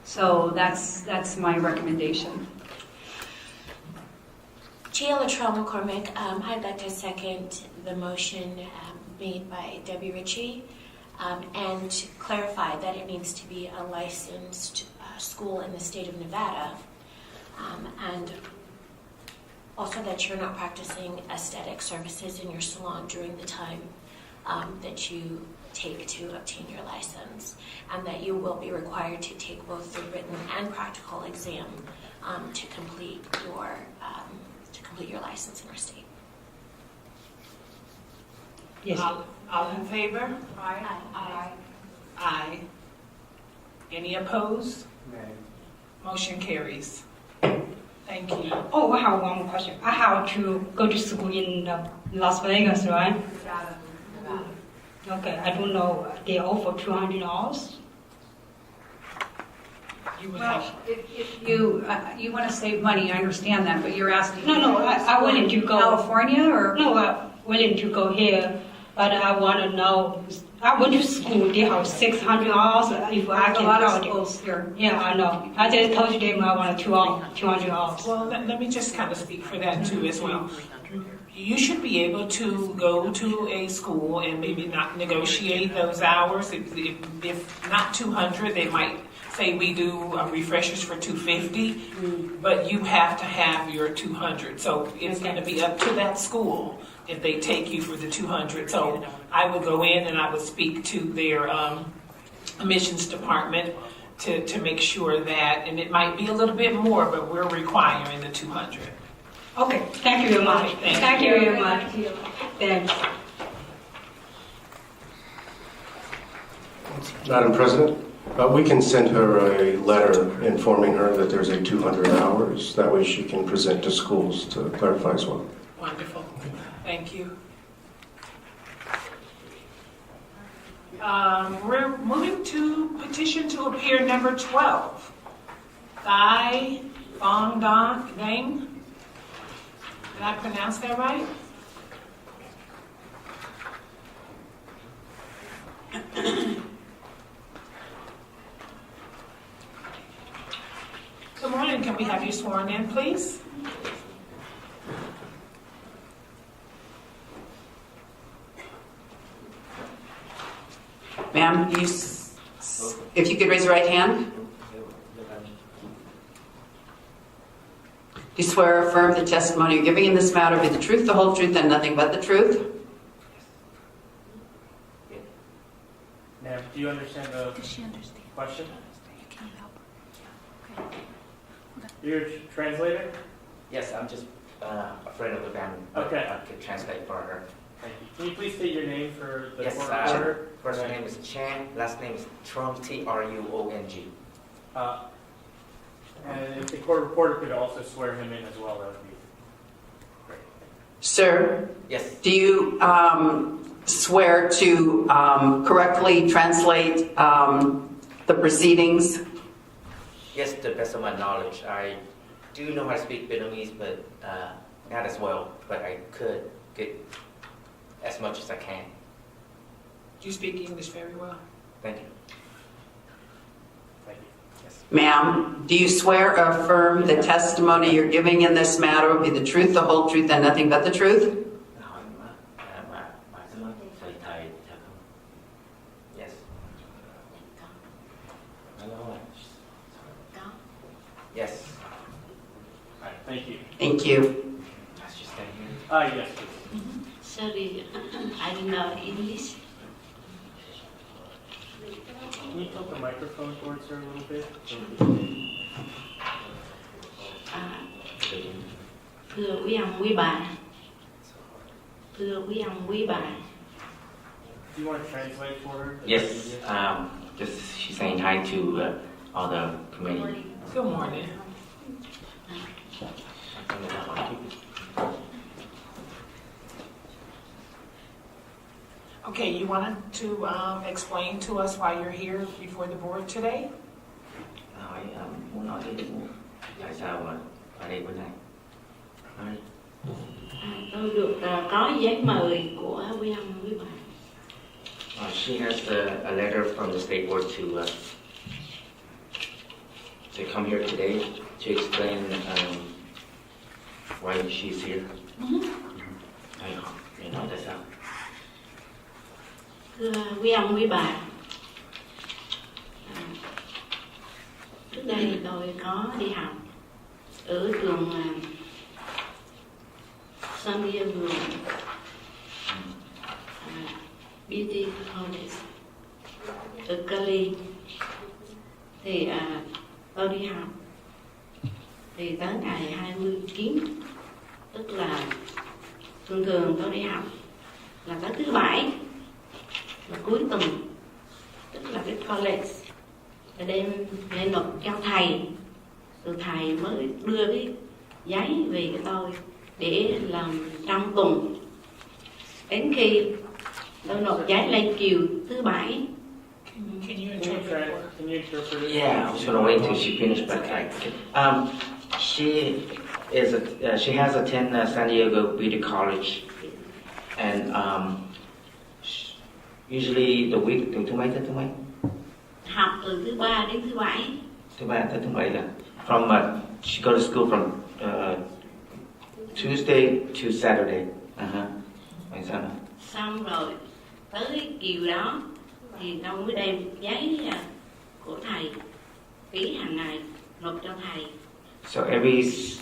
So that's my recommendation. Chair Latrell McCormick, I'd like to second the motion made by Debbie Ritchie and clarify that it needs to be a licensed school in the state of Nevada, and also that you're not practicing aesthetic services in your salon during the time that you take to obtain your license, and that you will be required to take both the written and practical exam to complete your license in our state. Yes. All in favor? Aye. Aye. Aye. Any opposed? Motion carries. Thank you. Oh, I have one more question. I have to go to school in Las Vegas, right? Nevada. Okay, I don't know. They offer $200. You would Well, have, if you want to save money, I understand that, but you're asking. No, I willing to go. California or? No, I'm willing to go here, but I want to know. I went to school. They have $600 if I There's can a lot of afford it. schools here. Yeah, I know. I just told them I want $200. well, let me just kind of speak for that too as well. You should be able to go to a school and maybe not negotiate those hours. If not 200, they might say we do refreshers for 250, but you have to have your 200. So it's going to be up to that school if they take you for the 200. So I would go in and I would speak to their admissions department to make sure that, and it might be a little bit more, but we're requiring the 200. Okay, thank you very much. Thank you very much. Thanks. Madam President, we can send her a letter informing her that there's a 200 hours. That way she can present to schools to clarify as well. Wonderful. Thank you. We're moving to petition to appear number 12. Guy Bong Dang. Did I pronounce that right? Good morning. Can we have you sworn in, please? Ma'am, if you could raise your right hand. Do you swear or affirm the testimony you're giving in this matter be the truth, the whole truth, and nothing but the truth? Ma'am, do you understand the question? You're a translator? Yes, I'm just afraid of the band. Okay. I could translate for her. Thank you. Can you please state your name for the Yes, court reporter? first name is Chan, last name is Trong, Truong. And if the court reporter could also swear him in as well, that would be great. Sir, Yes, do you swear to correctly translate the proceedings? yes, to the best of my knowledge. I do know how to speak Vietnamese, but not as well. But I could get as much as I can. You speak English very well. Thank you. Thank you. Yes. Ma'am, do you swear or affirm the testimony you're giving in this matter will be the truth, the whole truth, and nothing but the truth? Yes. Yes. All right, thank you. Thank you. Let's just stay here. Yes, please. Sorry, I don't know English. Can you tilt the microphone towards her a little bit? Thưa quý ông quý bà. Thưa quý ông quý bà. Do you want to translate for her? Yes, just she's saying hi to all the committee. Good morning. Okay, you wanted to explain to us why you're here before the board today? Hỏi muốn nói với Đức tại sao mà ở đây bữa nay. Nói. Tôi được có giấy mời của quý ông quý bà. She has a letter from the state board to come here today to explain why she's here. Để nói tại sao. Thưa quý ông quý bà, trước đây tôi có đi học ở trường San Diego Beauty College ở Cali. Thì tôi đi học thì tới ngày 29, tức là thường tôi đi học là tới thứ Bảy là cuối tuần, tức là cái college và đem lên nộp cho thầy, rồi thầy mới đưa cái giấy về cho tôi để làm trong tuần. Đến khi tôi nộp giấy lên chiều thứ Bảy. Can you interpret? Can you interpret it? Yeah, I was going to wait until she finished, but she has attended San Diego Beauty College, and usually the week từ thứ mấy tới thứ mấy? Học từ thứ Ba đến thứ Bảy. Thứ Ba tới thứ Bảy là from she go to school from Tuesday to Saturday. Vậy sao nào? Xong rồi tới chiều đó thì tôi mới đem giấy của thầy ký hàng ngày nộp cho thầy. So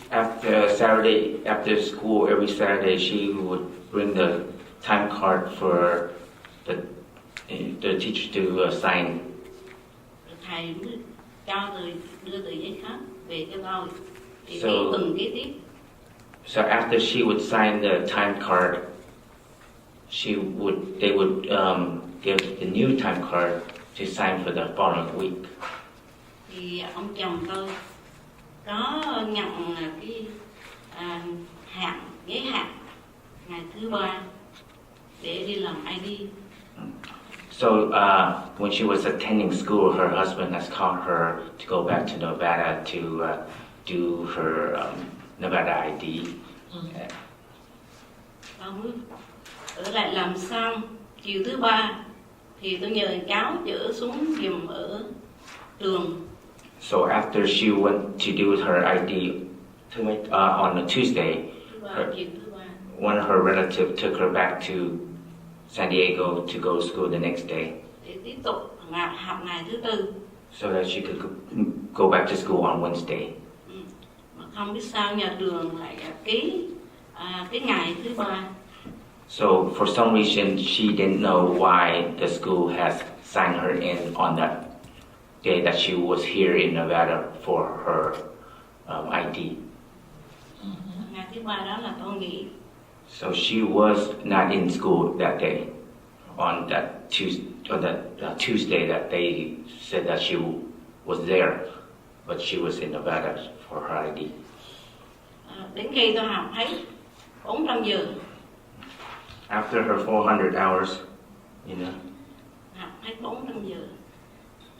after Saturday, after school, every Saturday she would bring the time card for the teacher to sign. Thầy mới cho tôi đưa tờ giấy khác về cho tôi để So- ký từng kế tiếp. So after she would sign the time card, they would give the new time card to sign for the following week. Thì ông chồng tôi có nhận cái giấy hạn ngày thứ Ba để đi làm ID. So when she was attending school, her husband has called her to go back to Nevada to do her Nevada ID. Ông mới ở lại làm xong chiều thứ Ba thì tôi nhờ cháu chở xuống giùm ở trường. So after she went to do her ID on a Tuesday, Chiều thứ Ba. one of her relatives took her back to San Diego to go to school the next day, Để tiếp tục học ngày thứ Tư. so that she could go back to school on Wednesday. Mà không biết sao nhà trường lại ký cái ngày thứ Ba. So for some reason, she didn't know why the school has signed her in on that day that she was here in Nevada for her ID. Ngày thứ Ba đó là tôi nghỉ. So she was not in school that day, on that Tuesday that they said that she was there, but she was in Nevada for her ID. Đến khi tôi học hết 400 giờ, After her 400 hours, học hết 400 giờ,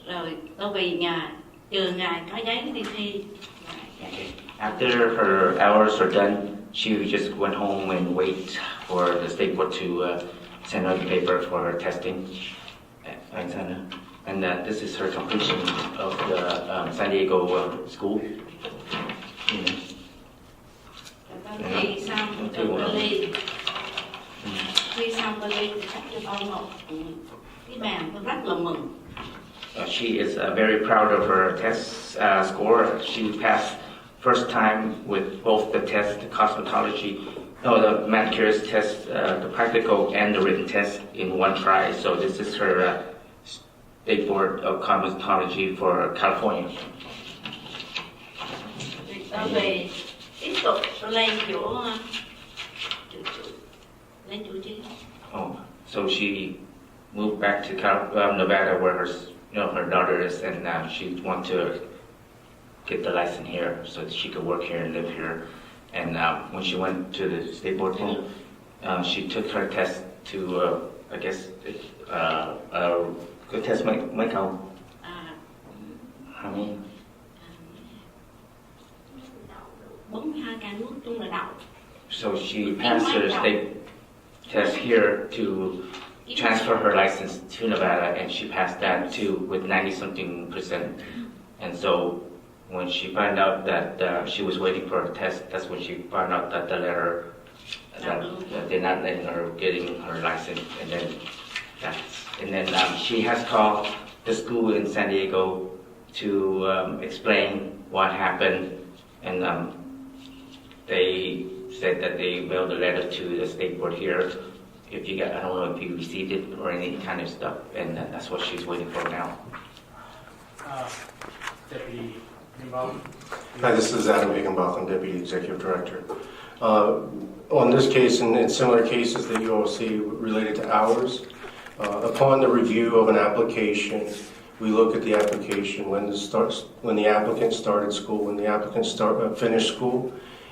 rồi tôi về nhà chờ ngày có giấy đi thi. After her hours are done, she just went home and wait for the state board to send her the paper for her testing. And this is her completion of the San Diego school. Tôi thi xong tôi Bali. Thi xong Bali thì cấp cho tôi một cái bàn, tôi rất là mừng. She is very proud of her test score. She passed first time with both the test, the the manicurist test, the practical and the written test in one try. So this is her state board of cosmetology for California. Tôi về tiếp tục tôi lên chỗ chứ. Oh, so she moved back to Nevada, where her daughter is, and she wants to get the license here so that she could work here and live here. And when she went to the state board thing, she took her test to, I guess, good test mấy câu? How many? 42 ca nước chung là đậu. So she passed her state test here to transfer her license to Nevada, and she passed that too with 90-something%. And so when she found out that she was waiting for her test, that's when she found out that the letter that they're not letting her getting her license, and then she has called the school in San Diego to explain what happened, and they said that they mailed a letter to the state board here. If you got, I don't know if you received it or any kind of stuff, and that's what she's waiting for now. Deputy Higginbotham. Hi, this is Adam Higginbotham, Deputy Executive Director. On this case and in similar cases that you all see related to hours, upon the review of an application, we look at the application when the applicant started school, when the applicant finished school,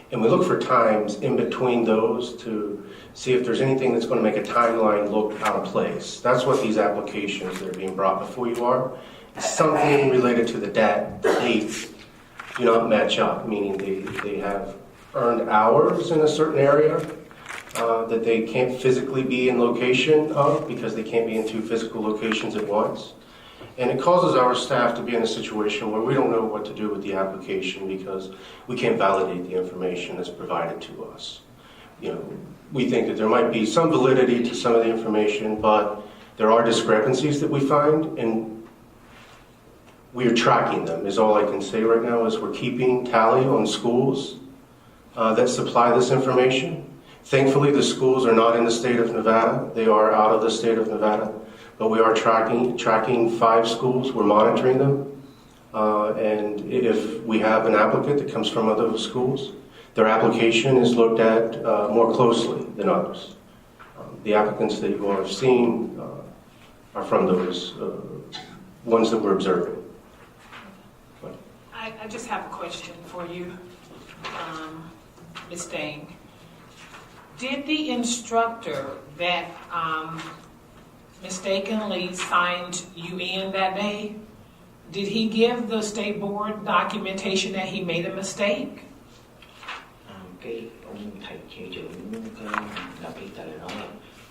and we look for times in between those to see if there's anything that's going to make a timeline look out of place. That's what these applications that are being brought before you are. It's something related to the dates do not match up, meaning they have earned hours in a certain area that they can't physically be in location of because they can't be in two physical locations at once. And it causes our staff to be in a situation where we don't know what to do with the application because we can't validate the information that's provided to us. You know, we think that there might be some validity to some of the information, but there are discrepancies that we find, and we are tracking them, is all I can say right now, is we're keeping tally on schools that supply this information. Thankfully, the schools are not in the state of Nevada. They are out of the state of Nevada. But we are tracking 5 schools. We're monitoring them. And if we have an applicant that comes from one of those schools, their application is looked at more closely than others. The applicants that you all have seen are from those ones that we're observing. I just have a question for you, Ms. Dang. Did the instructor that mistakenly signed you in that day, did he give the state board documentation that he made a mistake? Cái ông thầy hiệu trưởng lập cái tờ nói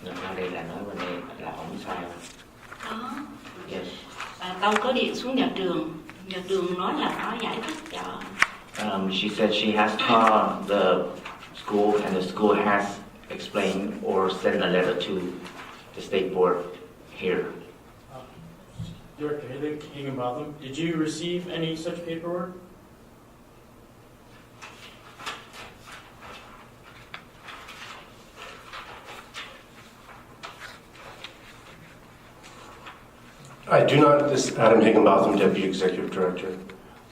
là đây là nói bên đây là ông sai. Có. Yes. Tao có điện xuống nhà trường nói là có giải thích cho. She said she has called the school and the school has explained or sent a letter to the state board here. Director Higginbotham, did you receive any such paperwork? I do not, this is Adam Higginbotham, Deputy Executive Director.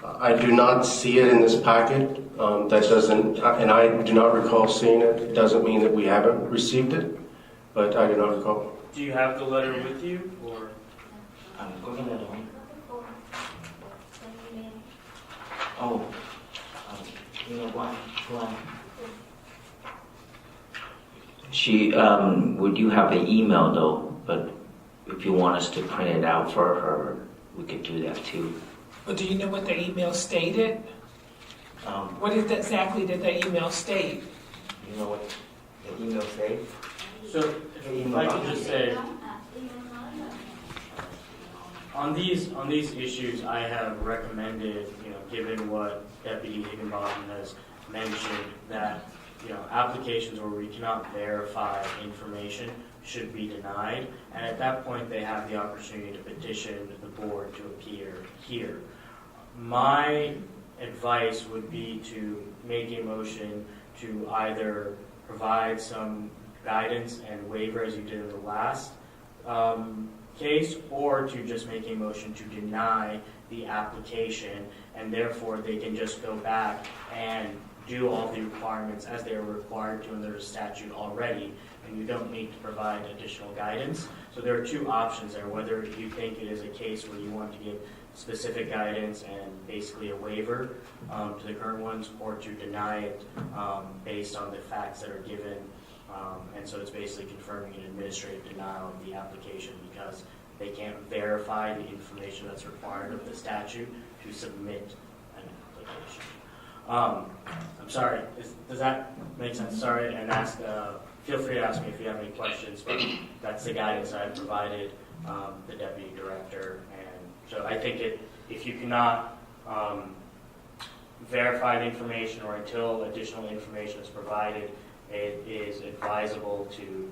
I do not see it in this packet. That doesn't, and I do not recall seeing it. It doesn't mean that we haven't received it, but I do not recall. Do you have the letter with you, or? Có cái letter không? Oh, you know what? She, would you have the email though? But if you want us to print it out for her, we could do that too. But do you know what the email stated? What exactly did the email state? You know what the email say? So, if I could just say, on these issues, I have recommended, given what Deputy Higginbotham has mentioned, that applications where we cannot verify information should be denied, and at that point they have the opportunity to petition the board to appear here. My advice would be to make a motion to either provide some guidance and waiver as you did in the last case, or to just make a motion to deny the application, and therefore they can just go back and do all the requirements as they are required to under the statute already, and you don't need to provide additional guidance. So there are two options there, whether you think it is a case where you want to give specific guidance and basically a waiver to the current ones, or to deny it based on the facts that are given. And so it's basically confirming an administrative denial of the application because they can't verify the information that's required of the statute to submit an application. I'm sorry, does that make sense? Sorry, and feel free to ask me if you have any questions, but that's the guidance I've provided the Deputy Director. And so I think if you cannot verify the information or until additional information is provided, it is advisable to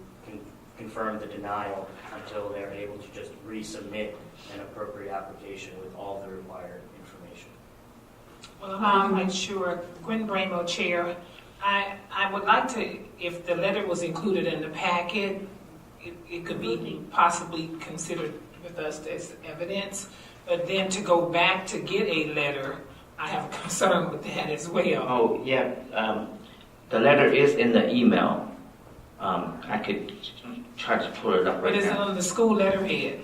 confirm the denial until they're able to just resubmit an appropriate application with all the required information. Well, I'm not quite sure. Gwen Bramo, Chair, I would like to, if the letter was included in the packet, it could be possibly considered with us as evidence, but then to go back to get a letter, I have a concern with that as well. Oh, yeah. The letter is in the email. I could try to pull it up right now. But is it on the school letterhead?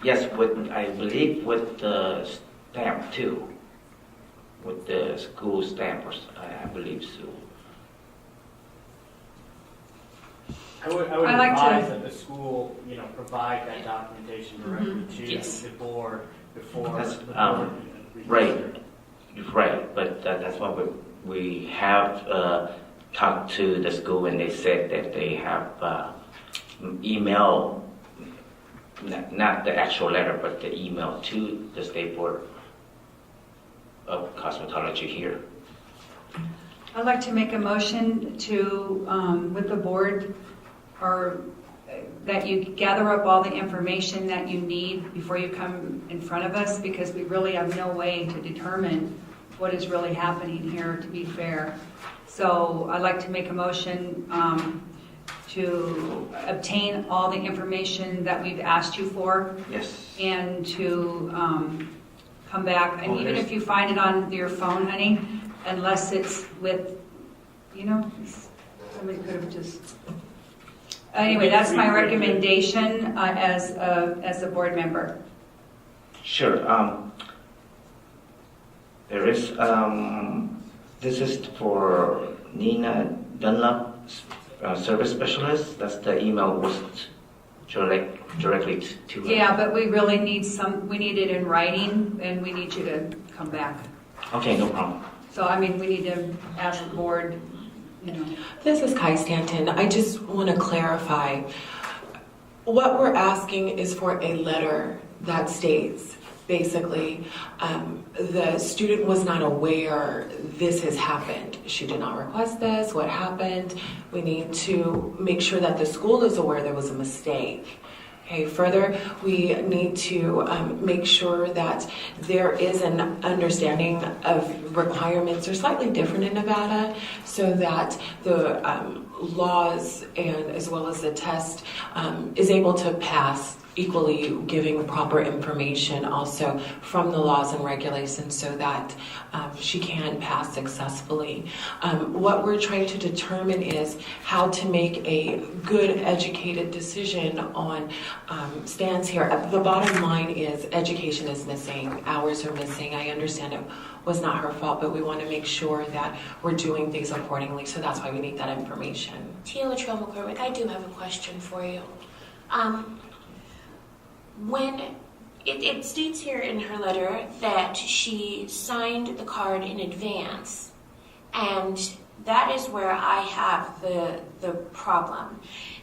Yes, I believe with the stamp too. With the school stamp, I believe so. I would I like advise to- that the school, provide that documentation directly to the board before That's, the board. Right. But that's what we have talked to the school, and they said that they have email, not the actual letter, but the email to the State Board of Cosmetology here. I'd like to make a motion to, with the board, or that you gather up all the information that you need before you come in front of us, because we really have no way to determine what is really happening here, to be fair. So I'd like to make a motion to obtain all the information that we've asked you for. Yes. And to come back, and even if you find it on your phone, honey, unless it's with, somebody could have just. Anyway, that's my recommendation as a board member. Sure. There is. This is for Nina Dunlap, service specialist. That's the email was directly to her. Yeah, but we really need we need it in writing, and we need you to come back. Okay, no problem. So, we need to ask the board, This is Kai Stanton. I just want to clarify. What we're asking is for a letter that states, basically, the student was not aware this has happened. She did not request this. What happened? We need to make sure that the school is aware there was a mistake. Okay, further, we need to make sure that there is an understanding of requirements are slightly different in Nevada, so that the laws and as well as the test is able to pass equally, giving proper information also from the laws and regulations so that she can pass successfully. What we're trying to determine is how to make a good educated decision on stands here. The bottom line is education is missing, hours are missing. I understand it was not her fault, but we want to make sure that we're doing things accordingly, so that's why we need that information. Tia Latrell McCormick, I do have a question for you. When it states here in her letter that she signed the card in advance, and that is where I have the problem.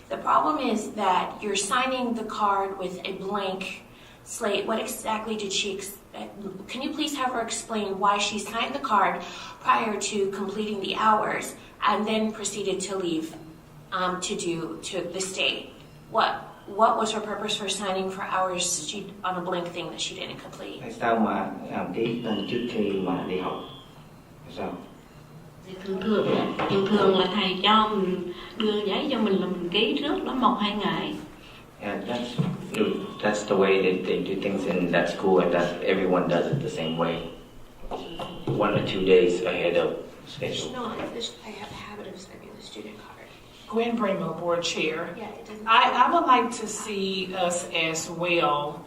The problem is that you're signing the card with a blank slate. What exactly did she can you please have her explain why she signed the card prior to completing the hours and then proceeded to leave to the state? What was her purpose for signing for hours on a blank thing that she didn't complete? Tại sao mà ký tên trước khi mà đi học? Tại sao? Thì thường là thầy cho mình đưa giấy cho mình là mình ký trước đó 1-2 ngày. Yeah, that's the way that they do things in that school, and that everyone does it the same way. 1 or 2 days ahead of schedule. No, I have a habit of signing the student card. Gwen Bremer, Board Chair. Yeah, it doesn't. I would like to see us as well,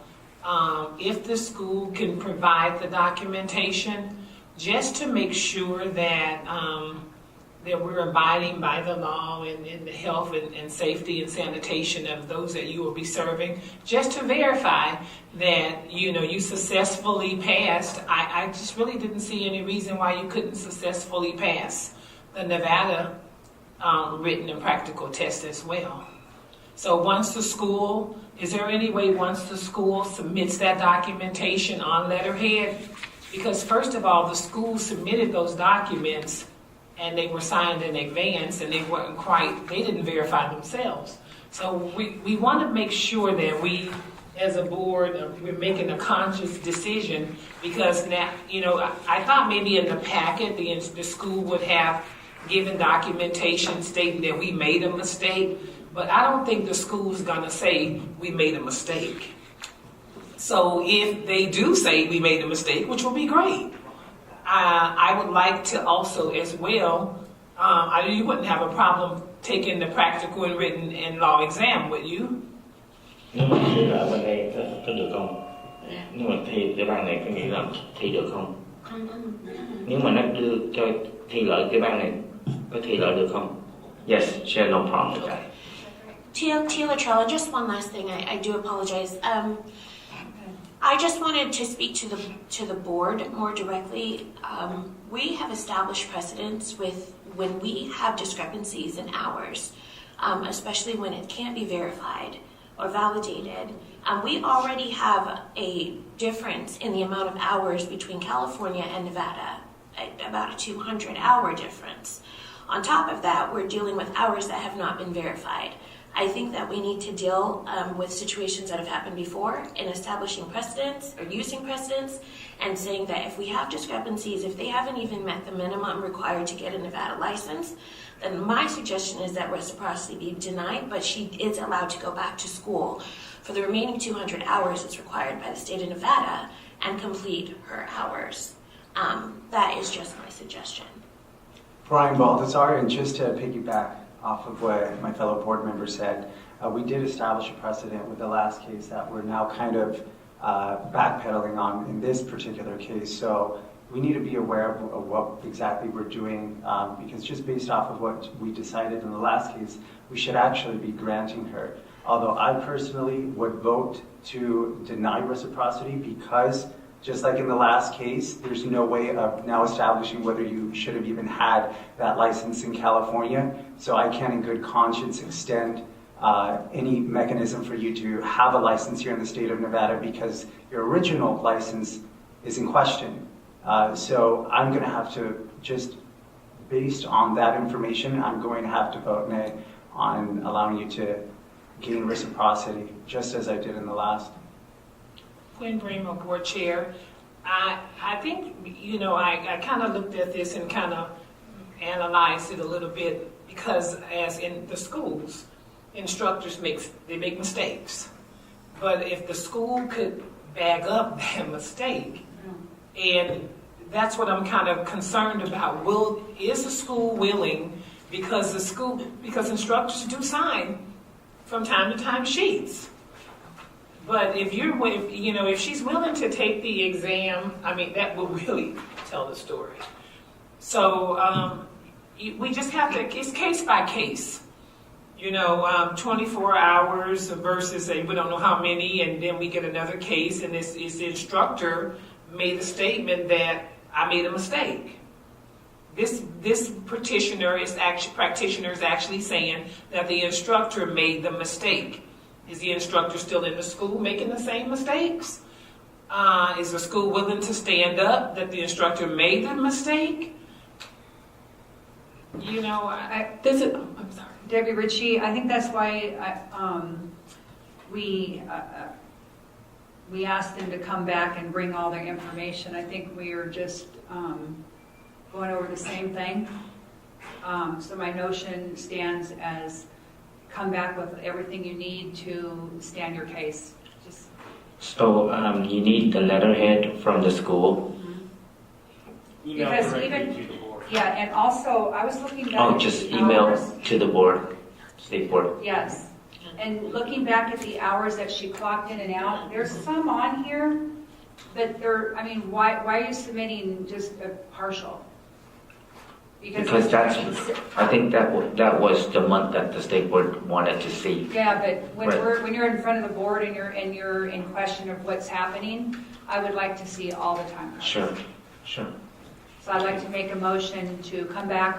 if the school can provide the documentation, just to make sure that that we're abiding by the law and the health and safety and sanitation of those that you will be serving, just to verify that, you successfully passed. I just really didn't see any reason why you couldn't successfully pass the Nevada written and practical test as well. So is there any way once the school submits that documentation on letterhead? Because first of all, the school submitted those documents and they were signed in advance and they didn't verify themselves. So we want to make sure that we, as a board, we're making a conscious decision, because now, I thought maybe in the packet, the school would have given documentation stating that we made a mistake, but I don't think the school's gonna say we made a mistake. So if they do say we made a mistake, which will be great, I would like to also as well, you wouldn't have a problem taking the practical and written and law exam, would you? Nhưng mà thi lại bên đây có được không? Nhưng mà thi cái ban này có nghĩ là thi được không? Nếu mà nó đưa cho thi lại cái ban này, có thi lại được không? Yes, she had no problem with that. Tia Latrella, just one last thing. I do apologize. I just wanted to speak to the board more directly. We have established precedents with when we have discrepancies in hours, especially when it can't be verified or validated. We already have a difference in the amount of hours between California and Nevada, about a 200-hour difference. On top of that, we're dealing with hours that have not been verified. I think that we need to deal with situations that have happened before in establishing precedents or using precedents and saying that if we have discrepancies, if they haven't even met the minimum required to get a Nevada license, then my suggestion is that reciprocity be denied, but she is allowed to go back to school for the remaining 200 hours that's required by the state of Nevada and complete her hours. That is just my suggestion. Brian Baldassar, and just to piggyback off of what my fellow board member said, we did establish a precedent with the last case that we're now kind of backpedaling on in this particular case. So we need to be aware of what exactly we're doing, because just based off of what we decided in the last case, we should actually be granting her. Although I personally would vote to deny reciprocity, because just like in the last case, there's no way of now establishing whether you should have even had that license in California. So I can't in good conscience extend any mechanism for you to have a license here in the state of Nevada, because your original license is in question. So I'm going to have to, just based on that information, I'm going to have to vote nay on allowing you to gain reciprocity, just as I did in the last. Gwen Bremer, Board Chair. I think, I kind of looked at this and kind of analyzed it a little bit, because as in the schools, instructors make mistakes. But if the school could back up that mistake, and that's what I'm kind of concerned about. Is the school willing, because instructors do sign from time to time sheets. But if she's willing to take the exam, that will really tell the story. So we just have to, it's case by case. 24 hours versus we don't know how many, and then we get another case, and this is the instructor made a statement that I made a mistake. This practitioner is actually saying that the instructor made the mistake. Is the instructor still in the school making the same mistakes? Is the school willing to stand up that the instructor made the mistake? I'm sorry. Debbie Ritchie, I think that's why we asked them to come back and bring all their information. I think we are just going over the same thing. So my notion stands as come back with everything you need to stand your case. So you need the letterhead from the school? Because even, yeah, and also I was looking back. Oh, just email to the board. State Board. Yes. And looking back at the hours that she clocked in and out, there's some on here, but I mean, why are you submitting just a partial? Because that's, I think that was the month that the State Board wanted to see. Yeah, but when Right. when you're in front of the board and you're in question of what's happening, I would like to see all the time cards. Sure. So I'd like to make a motion to come back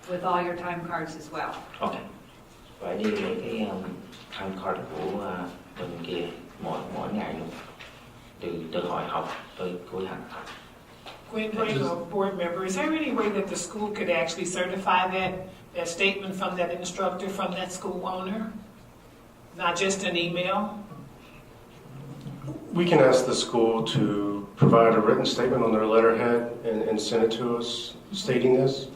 with all your time cards as well. Ok. Vậy đi lấy cái time card của bên kia mỗi ngày luôn. Từ hỏi học tới cuối hành. Gwen Bravo, board member, is there any way that the school could actually certify that statement from that instructor, from that school owner? Not just an email? We can ask the school to provide a written statement on their letterhead and send it to us stating this.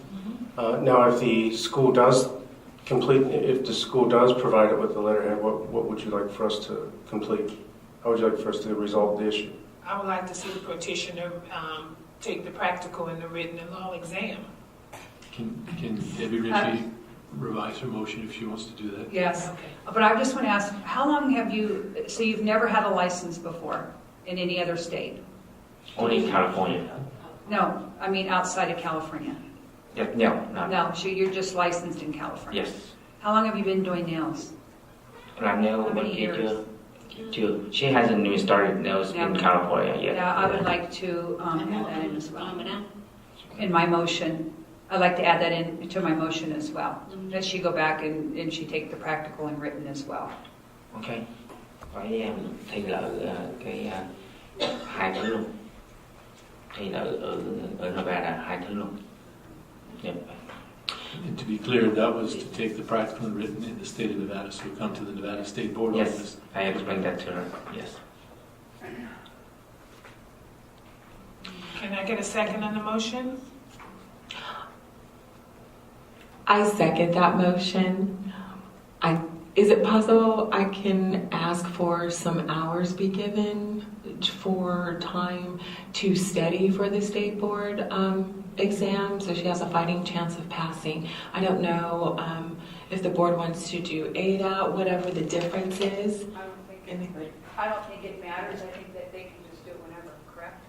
Now, if the school does provide it with the letterhead, what would you like for us to complete? How would you like for us to resolve the issue? I would like to see the petitioner take the practical and the written and law exam. Can Debbie Ritchie revise her motion if she wants to do that? Yes. But I just want to ask, how long have so you've never had a license before in any other state? Only California. No, I mean outside of California. Yep, no. No, so you're just licensed in California. Yes. How long have you been doing nails? Làm nail How bên many kia years? chưa? She hasn't even started nails in California yet. Yeah, I would like to add that in as well. In my motion, I'd like to add that in to my motion as well. That she go back and she take the practical and written as well. Ok. Phải thi là cái hai thứ luôn. Thi là ở Nevada hai thứ luôn. Yep. And to be clear, that was to take the practical and written in the state of Nevada, so we come to the Nevada State Board Yes, office. I explained that to her. Yes. Can I get a second on the motion? I second that motion. Is it possible I can ask for some hours be given for time to study for the state board exam so she has a fighting chance of passing? I don't know if the board wants to do 8 out, whatever the difference is. I don't think it matters. I think that they can just do it whenever, correct?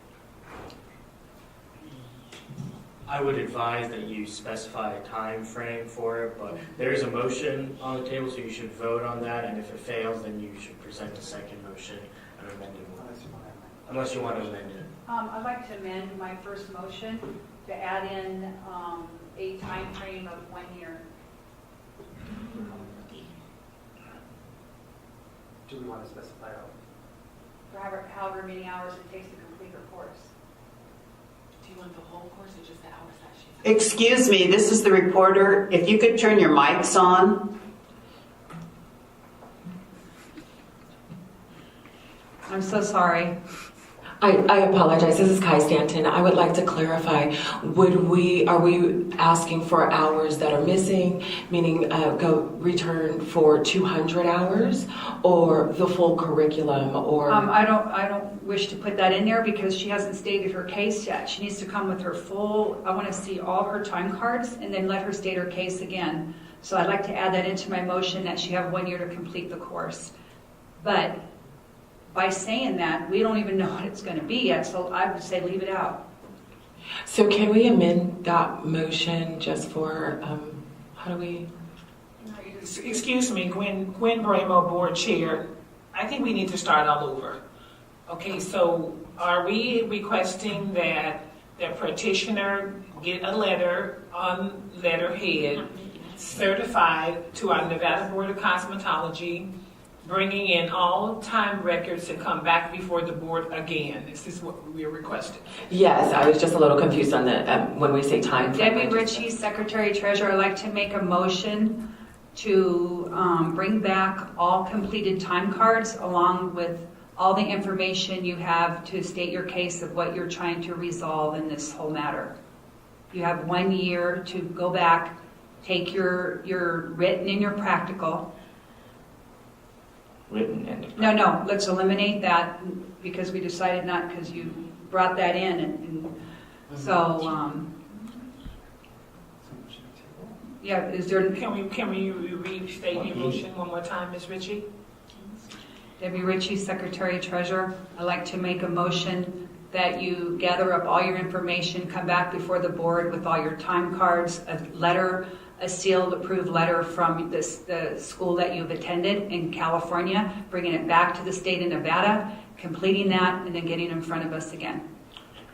I would advise that you specify a time frame for it, but there is a motion on the table, so you should vote on that, and if it fails, then you should present a second motion and amend it. Unless you want to amend it. I'd like to amend my first motion to add in a time frame of 1 year. Do we want to specify For however many hours it takes to complete her course. Do you want the whole course or just the hours that she's... Excuse me, this is the reporter. If you could turn your mics on. I'm so sorry. I apologize. This is Stanton. I would like to clarify. Are we asking for hours that are missing, meaning return for 200 hours, or the full curriculum, or? I don't wish to put that in there because she hasn't stated her case yet. She needs to come with her full. I want to see all her time cards and then let her state her case again. So I'd like to add that into my motion that she have 1 year to complete the course, but. By saying that, we don't even know what it's going to be yet, so I would say leave it out. So can we amend that motion just for, how do we? Excuse me, Gwen Bramo, board chair. I think we need to start all over. Okay, so are we requesting that the petitioner get a letter on letterhead certified to our Nevada Board of Cosmetology, bringing in all time records to come back before the board again? Is this what we're requesting? Yes, I was just a little confused on the when we say time. Debbie Ritchie, Secretary Treasurer, I'd like to make a motion to bring back all completed time cards along with all the information you have to state your case of what you're trying to resolve in this whole matter. You have 1 year to go back, take your written and your practical. Written and No, let's eliminate that because we decided not, because you brought that in. And so, Yeah, is there, Can we restate your motion one more time, Ms. Ritchie? Debbie Ritchie, Secretary Treasurer. I'd like to make a motion that you gather up all your information, come back before the board with all your time cards, a sealed approved letter from the school that you've attended in California, bringing it back to the state of Nevada, completing that, and then getting in front of us again.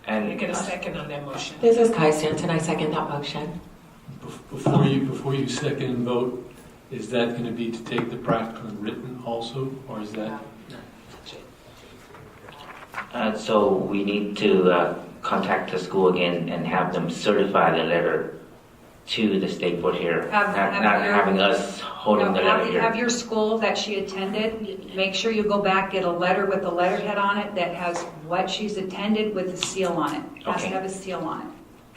And get a second on that motion. This is Kai Stanton. I second that motion. Before you second and vote, is that going to be to take the practical and written also, or is that? So we need to contact the school again and have them certify the letter to the state board here, not having us holding the letter here. Have your school that she attended, make sure you go back, get a letter with a letterhead on it that has what she's attended with a seal on it. It has to have a seal on it.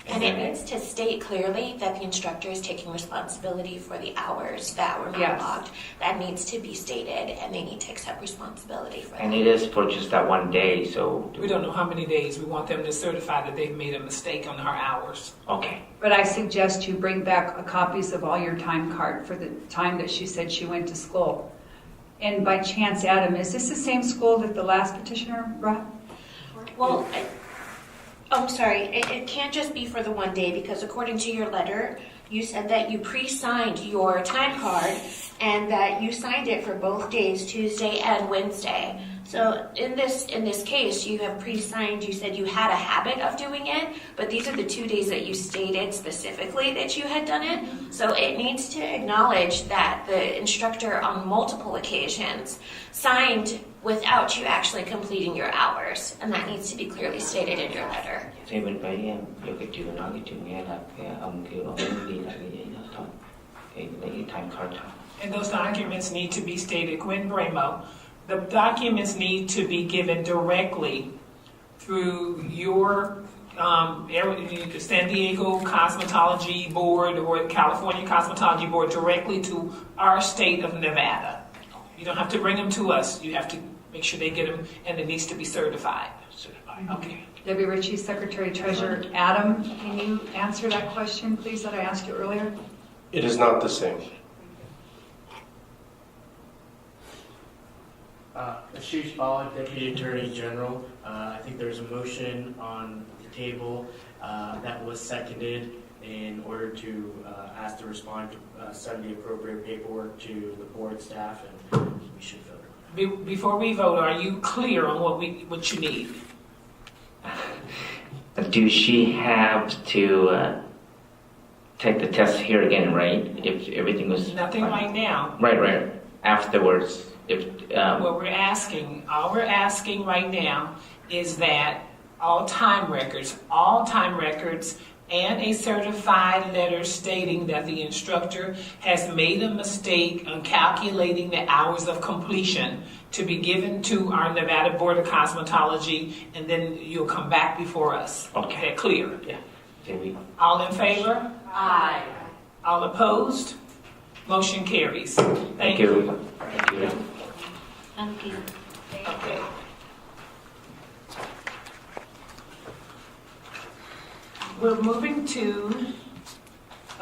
And it needs to state clearly that the instructor is taking responsibility for the hours that were not logged. That needs to be stated, and they need to accept responsibility for that. And it is for just that one day, so... We don't know how many days. We want them to certify that they've made a mistake on her hours. Okay. But I suggest you bring back copies of all your time card for the time that she said she went to school. And by chance, Adam, is this the same school that the last petitioner brought? Well, I'm sorry, it can't just be for the one day, because according to your letter, you said that you pre-signed your time card and that you signed it for both days, Tuesday and Wednesday. So in this case, you have pre-signed, you said you had a habit of doing it, but these are the 2 days that you stated specifically that you had done it. So it needs to acknowledge that the instructor on multiple occasions signed without you actually completing your hours, and that needs to be clearly stated in your letter. Thì mình phải vô cái chuyện nói cái chuyện nghe là cái ông kêu ông ghi lại cái gì đó thôi. Thì lấy cái time card thôi. And those documents need to be stated. Gwen Bramo, the documents need to be given directly through your San Diego Cosmetology Board or California Cosmetology Board directly to our state of Nevada. You don't have to bring them to us. You have to make sure they get them, and it needs to be certified. Okay. Debbie Ritchie, Secretary Treasurer. Adam, can you answer that question, please, that I asked you earlier? It is not the same. Ashish Bala, Deputy Attorney General. I think there's a motion on the table that was seconded in order to ask the respondent to send the appropriate paperwork to the board staff, and we should vote. Before we vote, are you clear on what you need? Do she have to take the test here again, right? If everything was... Nothing right now. Right. Afterwards, if... All we're asking right now is that all time records, and a certified letter stating that the instructor has made a mistake on calculating the hours of completion to be given to our Nevada Board of Cosmetology, and then you'll come back before us. Okay. Is that clear? Yeah. All in favor? Aye. All opposed? Motion carries. Thank you. Thank you. Okay. We're moving to,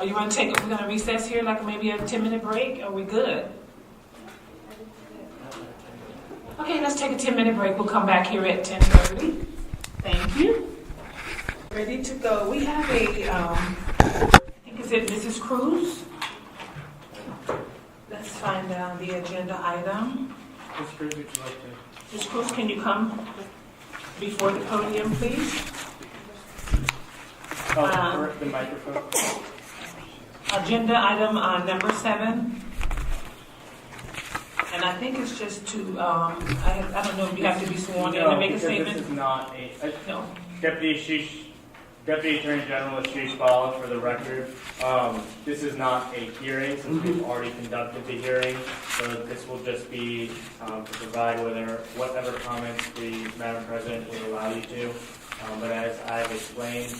we're going to recess here, like maybe a 10-minute break? Are we good? Okay, let's take a 10-minute break. We'll come back here at 10:30. Thank you. Ready to go. We have I think is it Mrs. Cruz? Let's find the agenda item. Ms. Cruz, would you like to? Ms. Cruz, can you come before the podium, please? The microphone. Agenda item number 7. And I think it's just to, I don't know if you have to be sworn in to make a statement. This is not No. Deputy Attorney General Ashish Bala, for the record. This is not a hearing, since we've already conducted the hearing. So this will just be to provide whatever comments the Madam President would allow you to. But as I've explained,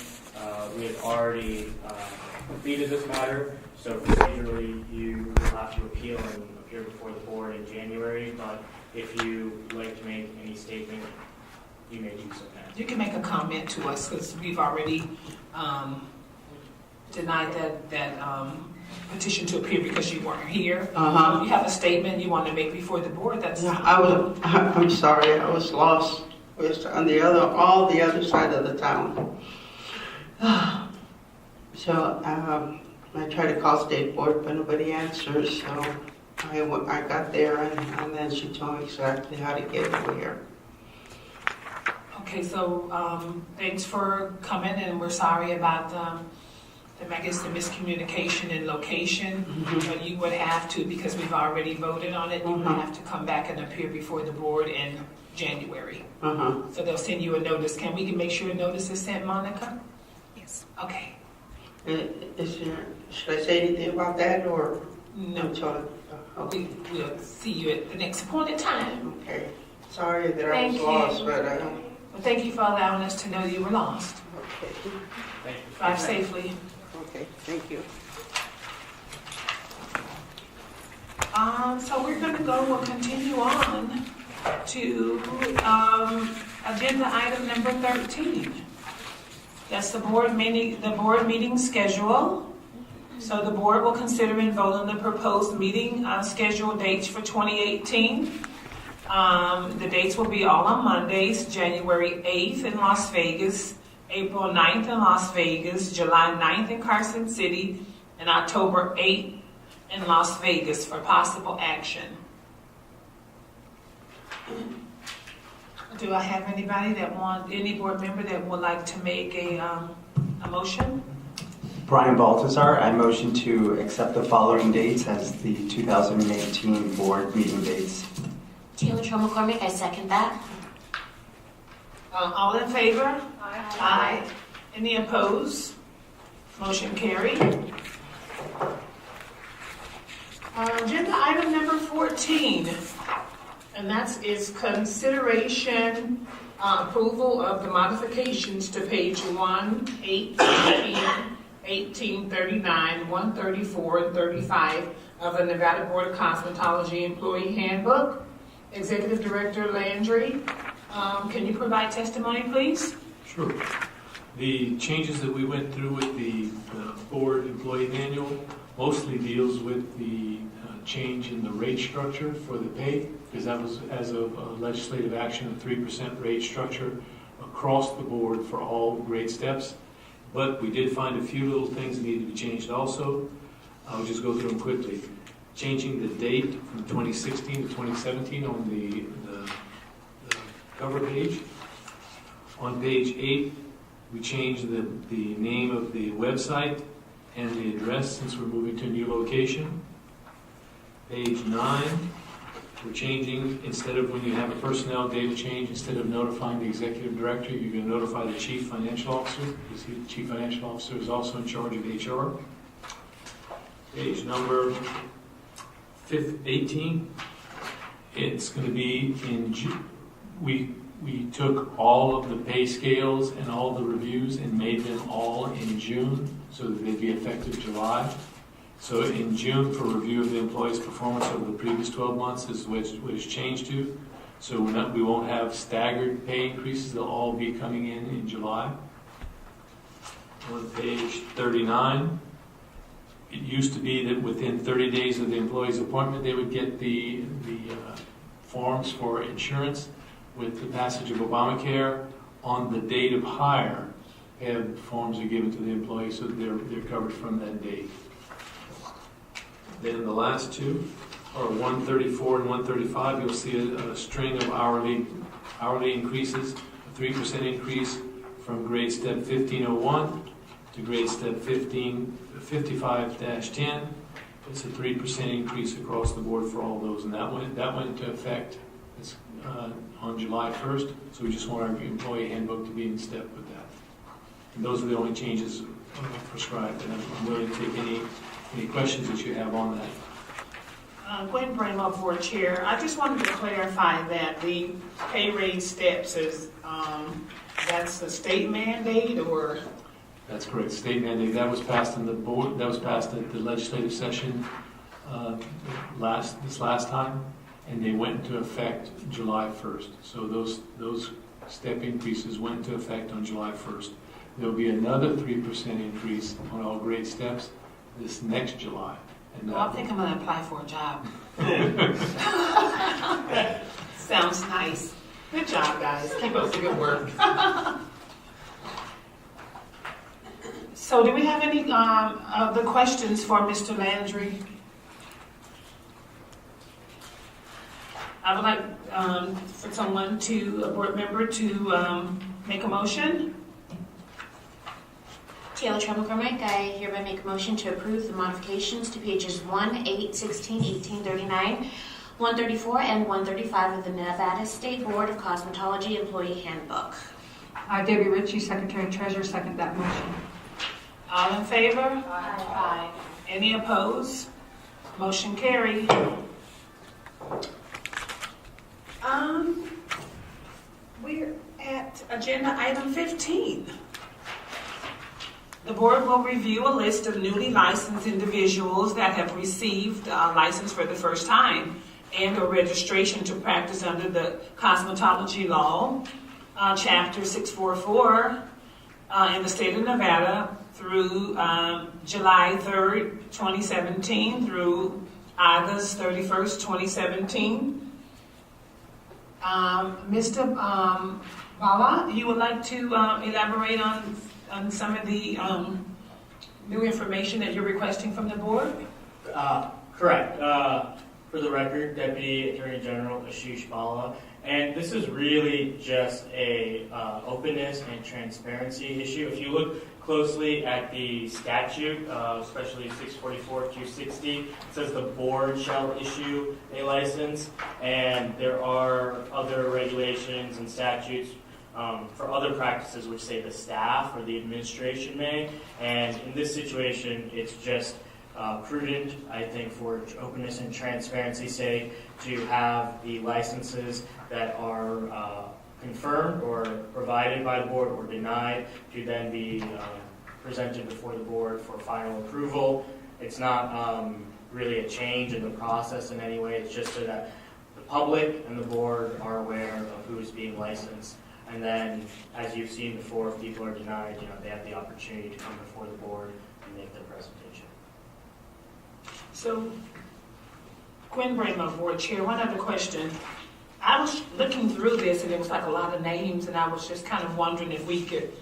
we had already completed this matter. So procedurally, you will have to appeal and appear before the board in January. But if you would like to make any statement, you may do so now. You can make a comment to us because we've already denied that petition to appear because you weren't here. Uh-huh. If you have a statement you want to make before the board, that's... Yeah, I'm sorry, I was lost. I was on all the other side of the town. So I tried to call state board, but nobody answers. So I got there, and then she told me exactly how to get over here. Okay, so thanks for coming, and we're sorry about the miscommunication in location. But you would have to, because we've already voted on it, you would have to come back and appear before the board in January. So they'll send you a notice. Can we make sure a notice is sent, Monica? Yes. Okay. Should I say anything about that, or no? Okay. We'll see you at the next appointed time. Okay. Sorry that I was lost, but well, thank you for allowing us to know you were lost. Okay. Thank you. Drive safely. Okay. Thank you. So we're going to we'll continue on to agenda item number 13. That's the board meeting schedule. So the board will consider and vote on the proposed meeting schedule dates for 2018. The dates will be all on Mondays, January 8th in Las Vegas, April 9th in Las Vegas, July 9th in Carson City, and October 8th in Las Vegas for possible action. Do I have any board member that would like to make a motion? Brian Baltazar, I motion to accept the following dates as the 2018 board meeting dates. Taylor Trail McCormick, I second that. All in favor? Aye. Any opposed? Motion carried. Agenda item number 14, and that is consideration approval of the modifications to page 1, 8, 15, 18, 39, 134, and 35 of the Nevada Board of Cosmetology Employee Handbook. Executive Director Landry, can you provide testimony, please? Sure. The changes that we went through with the board employee manual mostly deals with the change in the rate structure for the pay, because that was as of legislative action, a 3% rate structure across the board for all grade steps. But we did find a few little things that needed to be changed also. I'll just go through them quickly. Changing the date from 2016 to 2017 on the cover page. On page 8, we changed the name of the website and the address since we're moving to a new location. Page 9, we're changing, instead of when you have a personnel data change, instead of notifying the executive director, you're going to notify the chief financial officer, because the chief financial officer is also in charge of HR. Page number 18, it's going to be in June. We took all of the pay scales and all the reviews and made them all in June so that they'd be effective July. So in June, for review of the employee's performance over the previous 12 months is what it's changed to. So we won't have staggered pay increases. They'll all be coming in July. On page 39, it used to be that within 30 days of the employee's appointment, they would get the forms for insurance. With the passage of Obamacare, on the date of hire, forms are given to the employee so that they're covered from that date. Then the last two are 134 and 135. You'll see a string of hourly increases, a 3% increase from grade step 1501 to grade step 55-10. It's a 3% increase across the board for all those, and that went into effect on July 1st. So we just want our employee handbook to be in step with that. And those are the only changes prescribed, and I'm willing to take any questions that you have on that. Gwen Bramwell, Board Chair. I just wanted to clarify that the pay raise steps is that's a state mandate, or? That's correct. State mandate. That was passed in the board. That was passed at the legislative session this last time, and they went into effect July 1st. So those step increases went into effect on July 1st. There will be another 3% increase on all grade steps this next July. And I think I'm going to apply for a job. Sounds nice. Good job, guys. Keep up the good work. So do we have any other questions for Mr. Landry? I would like for someone to, a board member, to make a motion. Taylor Trump McCormick, I hereby make a motion to approve the modifications to pages 1, 8, 16, 18, 39, 134, and 135 of the Nevada State Board of Cosmetology Employee Handbook. Debbie Ritchie, Secretary Treasurer, second that motion. All in favor? Aye. Any opposed? Motion carried. We're at agenda item 15. The board will review a list of newly licensed individuals that have received a license for the first time and or registration to practice under the Cosmetology Law, Chapter 644 in the state of Nevada through July 3rd, 2017 through August 31st, 2017. Mr. Bala, you would like to elaborate on some of the new information that you're requesting from the board? Correct. For the record, Deputy Attorney General Ashish Bala, and this is really just a openness and transparency issue. If you look closely at the statute, especially 644-260, it says the board shall issue a license, and there are other regulations and statutes for other practices which say the staff or the administration may, and in this situation it's just prudent, I think, for openness and transparency's sake to have the licenses that are confirmed or provided by the board or denied to then be presented before the board for final approval. It's not really a change in the process in any way. It's just so that the public and the board are aware of who is being licensed. And then, as you've seen before, if people are denied, they have the opportunity to come before the board and make their presentation. So, Gwen Bramer, board chair, one other question. I was looking through this and it was like a lot of names, and I was just kind of wondering if we could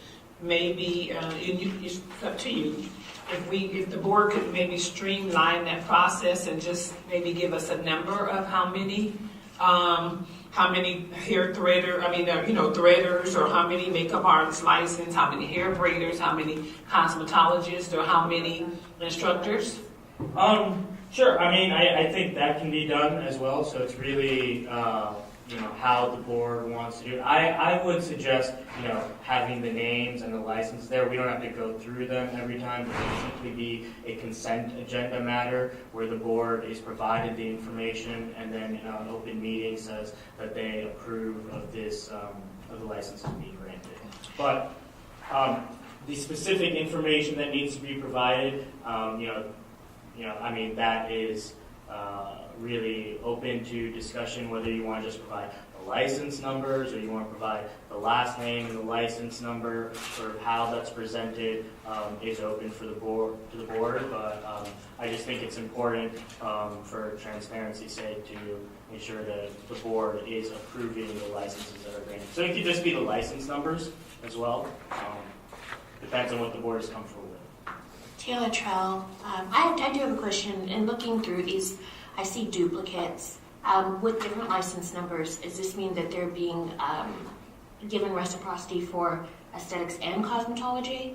maybe, it's up to you, if the board could maybe streamline that process and just maybe give us a number of how many hair threaders, or how many makeup artists licensed, how many hair braiders, how many cosmetologists, or how many instructors? Sure. I think that can be done as well. So it's really, how the board wants to do it. I would suggest, having the names and the license there. We don't have to go through them every time. It can simply be a consent agenda matter where the board is provided the information and then an open meeting says that they approve of this, of the licenses being granted. But the specific information that needs to be provided, that is really open to discussion, whether you want to just provide the license numbers or you want to provide the last name and the license number. Sort of how that's presented is open for the board, but I just think it's important for transparency's sake to ensure that the board is approving the licenses that are granted. So it could just be the license numbers as well. Depends on what the board is comfortable with. Taylor Trell, I do have a question. In looking through these, I see duplicates with different license numbers. Does this mean that they're being given reciprocity for aesthetics and cosmetology?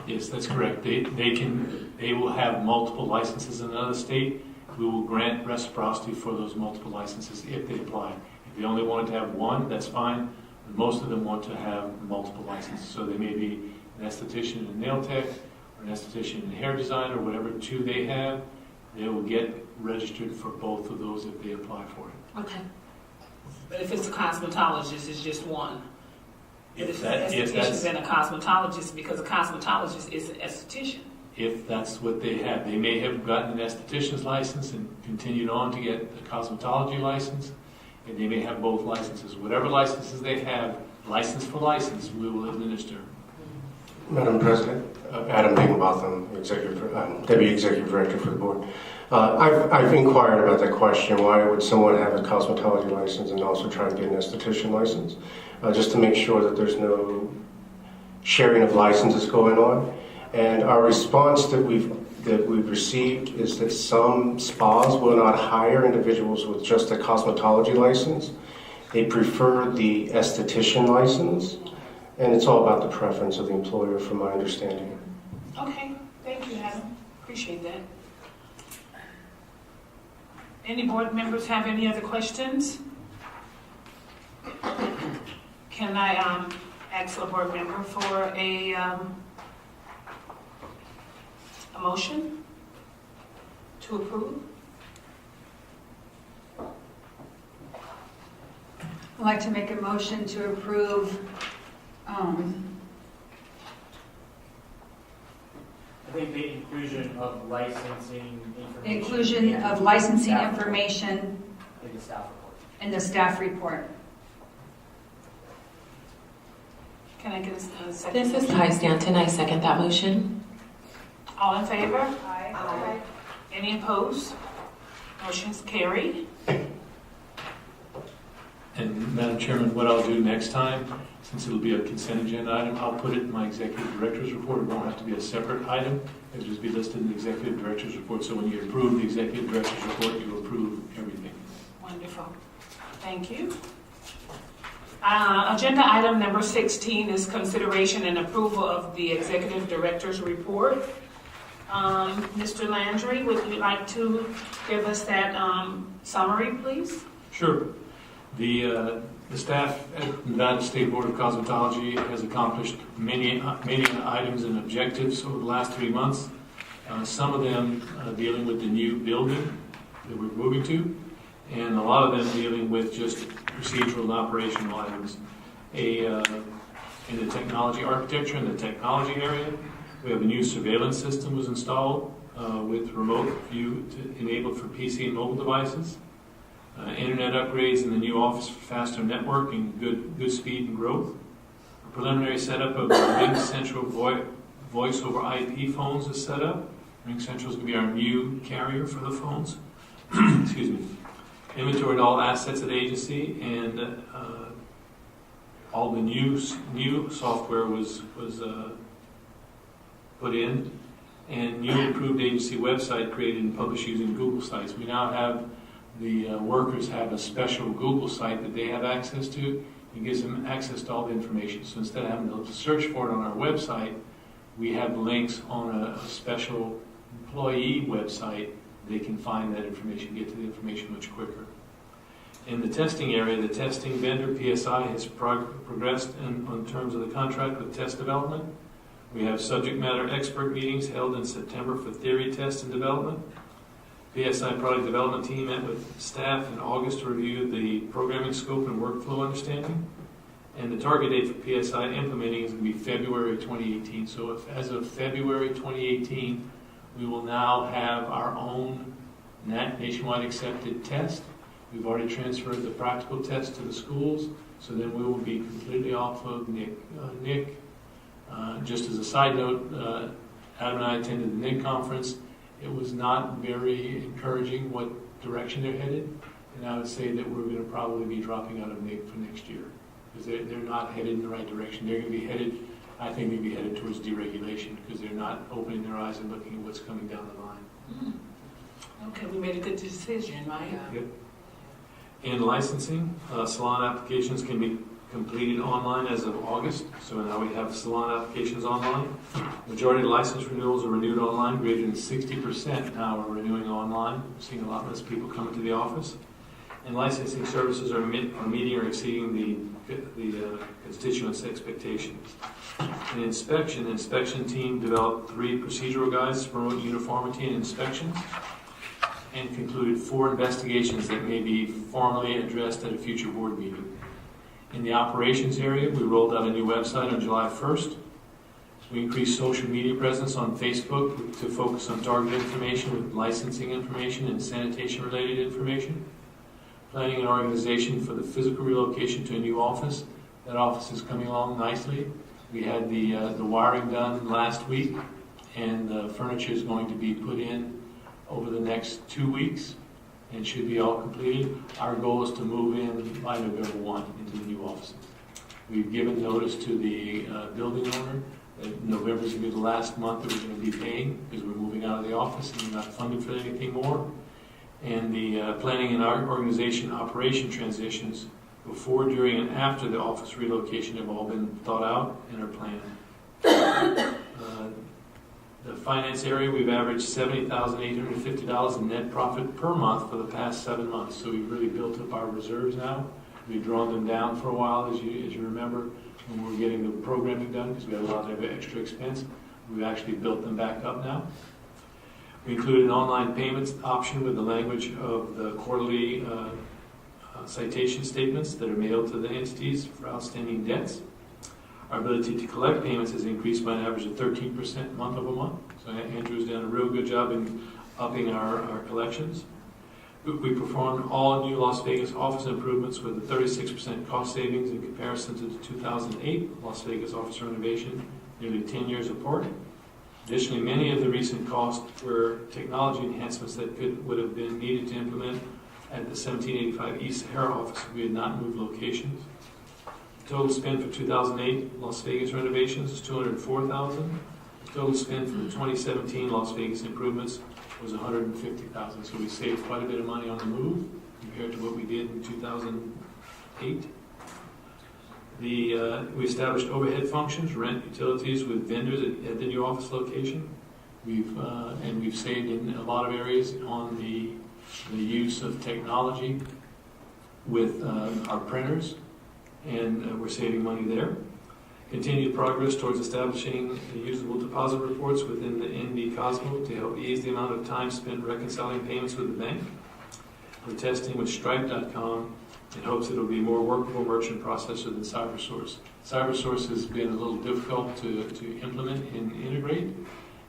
Yes, that's correct. They will have multiple licenses in another state. We will grant reciprocity for those multiple licenses if they apply. If they only wanted to have one, that's fine. But most of them want to have multiple licenses. So they may be an esthetician and nail tech, or an esthetician and hair designer, whatever two they have. They will get registered for both of those if they apply for it. Okay. But if it's a cosmetologist, it's just one. If that's and a cosmetologist, because a cosmetologist is an esthetician. If that's what they have. They may have gotten an esthetician's license and continued on to get a cosmetology license, and they may have both licenses. Whatever licenses they have, license for license, we will administer. Madam President, Adam Higginbotham, Deputy Executive Director for the Board. I've inquired about that question. Why would someone have a cosmetology license and also try to get an esthetician license? Just to make sure that there's no sharing of licenses going on. And our response that we've received is that some spas will not hire individuals with just a cosmetology license. They prefer the esthetician license, and it's all about the preference of the employer, from my understanding. Okay, thank you, Adam. Appreciate that. Any board members have any other questions? Can I ask a board member for a motion to approve? I'd like to make a motion to approve I think the inclusion of licensing information in the staff report. Can I get a second? This is Ty Stanton. I second that motion. All in favor? Aye. Any opposed? Motion's carried. And Madam Chairman, what I'll do next time, since it'll be a consent agenda item, I'll put it in my executive director's report. It won't have to be a separate item. It'll just be listed in the executive director's report. So when you approve the executive director's report, you approve everything. Wonderful. Thank you. Agenda item number 16 is consideration and approval of the executive director's report. Mr. Landry, would you like to give us that summary, please? Sure. The staff at Nevada State Board of Cosmetology has accomplished many items and objectives over the last 3 months. Some of them dealing with the new building that we're moving to, and a lot of them dealing with just procedural and operational items. In the technology architecture, in the technology area, we have a new surveillance system was installed with remote view enabled for PC and mobile devices. Internet upgrades in the new office for faster network and good speed and growth. A preliminary setup of the Ring Central voice over IP phones is set up. Ring Central is going to be our new carrier for the phones. Excuse me. Inventoried all assets at the agency, and all the new software was put in, and new improved agency website created and published using Google Sites. We now have the workers have a special Google site that they have access to. It gives them access to all the information. So instead of having to search for it on our website, we have links on a special employee website. They can find that information, get to the information much quicker. In the testing area, the testing vendor, PSI, has progressed on terms of the contract with test development. We have subject matter expert meetings held in September for theory test and development. PSI product development team met with staff in August to review the programming scope and workflow understanding. And the target date for PSI implementing is going to be February 2018. So as of February 2018, we will now have our own nationwide accepted test. We've already transferred the practical test to the schools, so then we will be completely off of NIC. Just as a side note, Adam and I attended the NIC conference. It was not very encouraging what direction they're headed, and I would say that we're going to probably be dropping out of NIC for next year, because they're not headed in the right direction. They're going to be headed, I think they're going to be headed towards deregulation, because they're not opening their eyes and looking at what's coming down the line. Okay, we made a good decision, right? Yep. In licensing, salon applications can be completed online as of August, so now we have salon applications online. Majority of license renewals are renewed online. Greater than 60% now are renewing online. We're seeing a lot less people coming to the office. And licensing services are meeting or exceeding the constituents' expectations. In inspection, the inspection team developed 3 procedural guides to promote uniformity in inspections, and concluded 4 investigations that may be formally addressed at a future board meeting. In the operations area, we rolled out a new website on July 1st. We increased social media presence on Facebook to focus on targeted information with licensing information and sanitation-related information. Planning an organization for the physical relocation to a new office. That office is coming along nicely. We had the wiring done last week, and the furniture is going to be put in over the next 2 weeks and should be all completed. Our goal is to move in by November 1 into the new offices. We've given notice to the building owner that November is going to be the last month that we're going to be paying because we're moving out of the office and we're not funded for anything more. And the planning and our organization operation transitions before, during, and after the office relocation have all been thought out and are planned. The finance area, we've averaged $70,850 in net profit per month for the past 7 months. So we've really built up our reserves now. We've drawn them down for a while, as you remember, when we were getting the programming done, because we had a lot of extra expense. We've actually built them back up now. We included an online payments option with the language of the quarterly citation statements that are mailed to the entities for outstanding debts. Our ability to collect payments has increased by an average of 13% month over month. So Andrew's done a real good job in upping our collections. We performed all new Las Vegas office improvements with a 36% cost savings in comparison to the 2008 Las Vegas office renovation, nearly 10 years apart. Additionally, many of the recent costs were technology enhancements that would have been needed to implement at the 1785 East Sahara office if we had not moved locations. Total spend for 2008 Las Vegas renovations is $204,000. The total spend for the 2017 Las Vegas improvements was $150,000. So we saved quite a bit of money on the move compared to what we did in 2008. We established overhead functions, rent, utilities with vendors at the new office location. We've saved in a lot of areas on the use of technology with our printers, and we're saving money there. Continued progress towards establishing usable deposit reports within the NB Cosmo to help ease the amount of time spent reconciling payments with the bank. We're testing with Stripe.com in hopes it'll be a more workable merchant processor than CyberSource. CyberSource has been a little difficult to implement and integrate,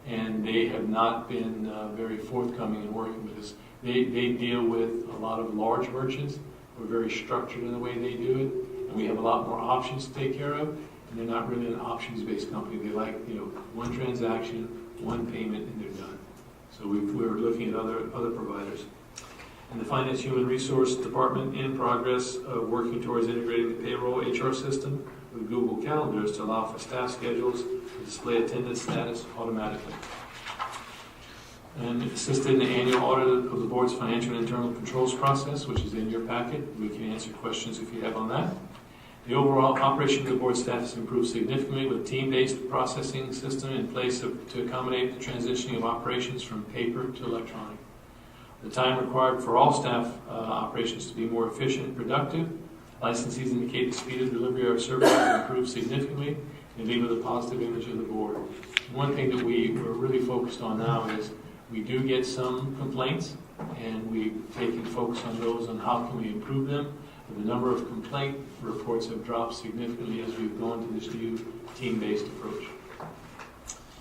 and they have not been very forthcoming in working with us. They deal with a lot of large merchants. We're very structured in the way they do it, and we have a lot more options to take care of, and they're not really an options-based company. They like, one transaction, one payment, and they're done. So we're looking at other providers. And the Finance Human Resource Department in progress of working towards integrating the payroll HR system with Google Calendars to allow for staff schedules to display attendance status automatically. And assisted in the annual audit of the board's financial and internal controls process, which is in your packet. We can answer questions if you have on that. The overall operation of the board staff has improved significantly with team-based processing system in place to accommodate the transitioning of operations from paper to electronic. The time required for all staff operations to be more efficient and productive. Licensees indicate the speed of delivery of our services has improved significantly and leave with a positive image of the board. One thing that we're really focused on now is we do get some complaints, and we've taken focus on those and how can we improve them. The number of complaint reports have dropped significantly as we've gone to this new team-based approach.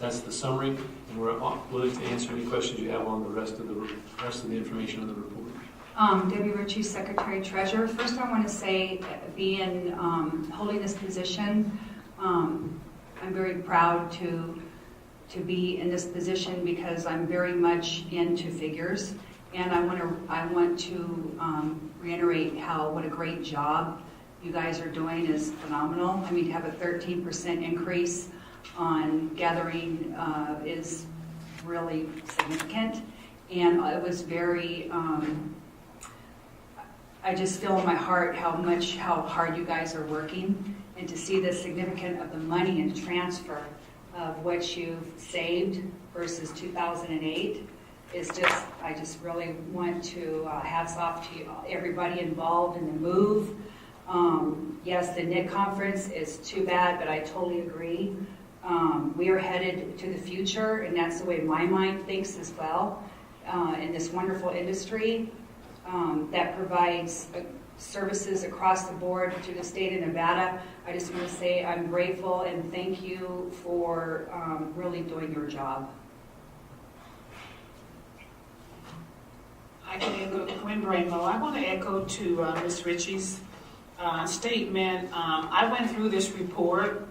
That's the summary, and we're willing to answer any questions you have on the rest of the information on the report. Debbie Ritchie, Secretary Treasurer. First, I want to say, holding this position, I'm very proud to be in this position because I'm very much into figures, and I want to reiterate what a great job you guys are doing is phenomenal. I mean, to have a 13% increase on gathering is really significant, and it was very. I just feel in my heart how hard you guys are working, and to see the significance of the money and transfer of what you've saved versus 2008 is just. I just really want to hats off to everybody involved in the move. Yes, the NIC conference is too bad, but I totally agree. We are headed to the future, and that's the way my mind thinks as well, in this wonderful industry that provides services across the board to the state of Nevada. I just want to say I'm grateful and thank you for really doing your job. I can echo Quinn Brainlow. I want to echo to Ms. Ritchie's statement. I went through this report,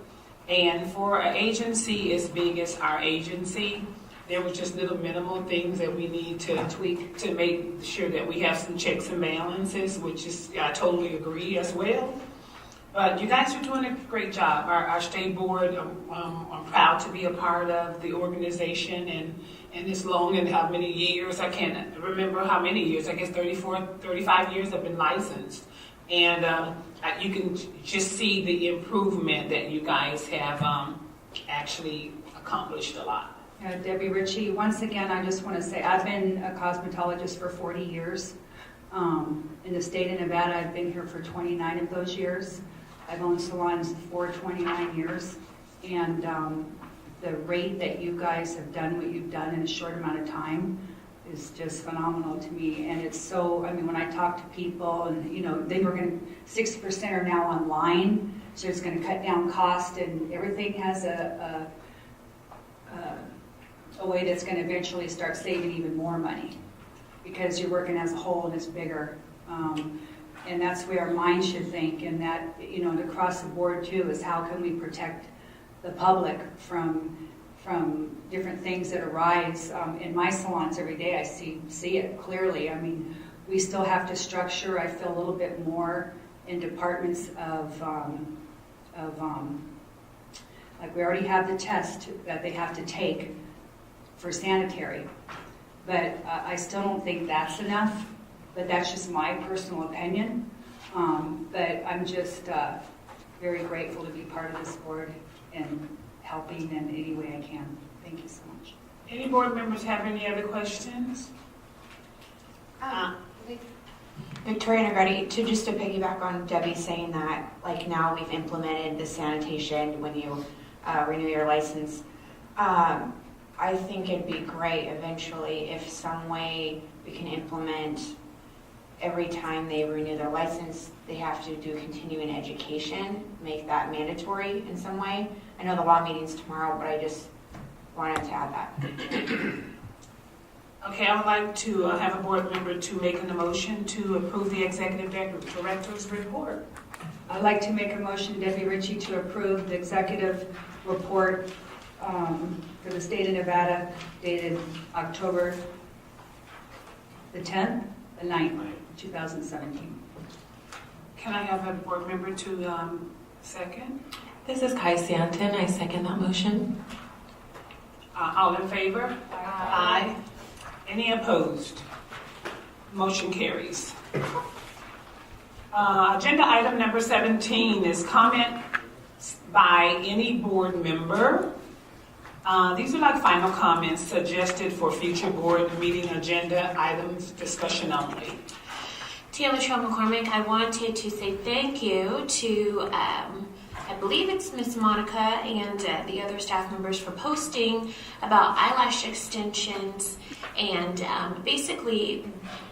And for an agency as big as our agency, there was just little minimal things that we need to tweak to make sure that we have some checks and balances, which is, I totally agree as well. But you guys are doing a great job. Our state board, I'm proud to be a part of the organization, and it's long and how many years, I can't remember how many years, I guess 35 years I've been licensed. And you can just see the improvement that you guys have actually accomplished a lot. Debbie Ritchie, once again, I just want to say I've been a cosmetologist for 40 years. In the state of Nevada, I've been here for 29 of those years. I've owned salons for 29 years. And the rate that you guys have done what you've done in a short amount of time is just phenomenal to me. And it's so, I mean, when I talk to people and, you know, they were going to, 60% are now online, so it's going to cut down cost, and everything has a way that's going to eventually start saving even more money because you're working as a whole and it's bigger. And that's where our mind should think, and that, you know, and across the board too, is how can we protect the public from different things that arise. In my salons every day, I see it clearly. I mean, we still have to structure, I feel, a little bit more in departments of like we already have the test that they have to take for sanitary, but I still don't think that's enough. But that's just my personal opinion. But I'm just very grateful to be part of this board and helping in any way I can. Thank you so much. Any board members have any other questions? Victoria Negretti, to piggyback on Debbie saying that, like, now we've implemented the sanitation when you renew your license. I think it'd be great eventually if some way we can implement every time they renew their license, they have to do continuing education, make that mandatory in some way. I know the law meeting's tomorrow, but I just wanted to add that. Okay, I would like to have a board member to make an motion to approve the executive director's report. I'd like to make a motion, Debbie Ritchie, to approve the executive report for the state of Nevada dated October the 10th, the 9th, 2017. Can I have a board member to second? This is Kai Stanton. I second that motion. All in favor? Aye. Any opposed? Motion carries. Agenda item number 17 is comment by any board member. These are like final comments suggested for future board meeting agenda items, discussion only. Taylor Trail McCormick, I wanted to say thank you to, I believe it's Miss Monica and the other staff members for posting about eyelash extensions. And basically,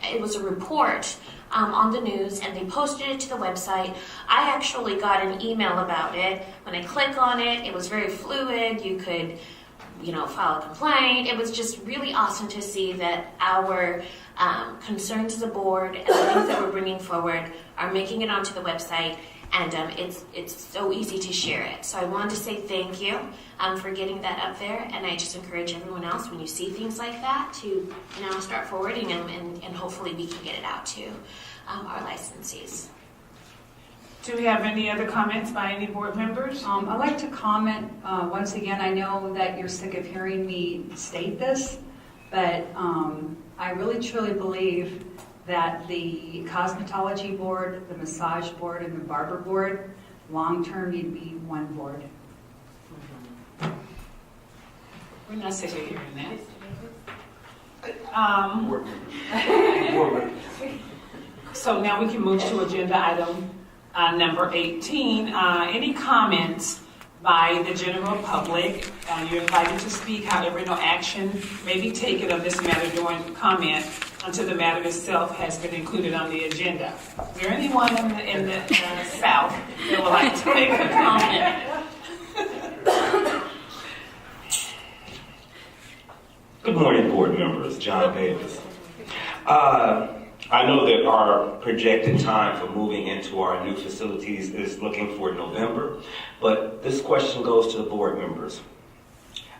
it was a report on the news, and they posted it to the website. I actually got an email about it. When I click on it, it was very fluid. You could, file a complaint. It was just really awesome to see that our concerns as a board and the things that we're bringing forward are making it onto the website, and it's so easy to share it. So I wanted to say thank you for getting that up there, and I just encourage everyone else, when you see things like that, to start forwarding them, and hopefully we can get it out to our licensees. Do we have any other comments by any board members? I'd like to comment, once again, I know that you're sick of hearing me state this, but I really truly believe that the cosmetology board, the massage board, and the barber board, long-term need to be one board. We're not sick of hearing that. So now we can move to agenda item number 18. Any comments by the general public? You're invited to speak. However, no action may be taken on this matter during comment until the matter itself has been included on the agenda. Is there anyone in the South that would like to make a comment? Good morning, board members. John Davis. I know that our projected time for moving into our new facilities is looking for November. But this question goes to the board members.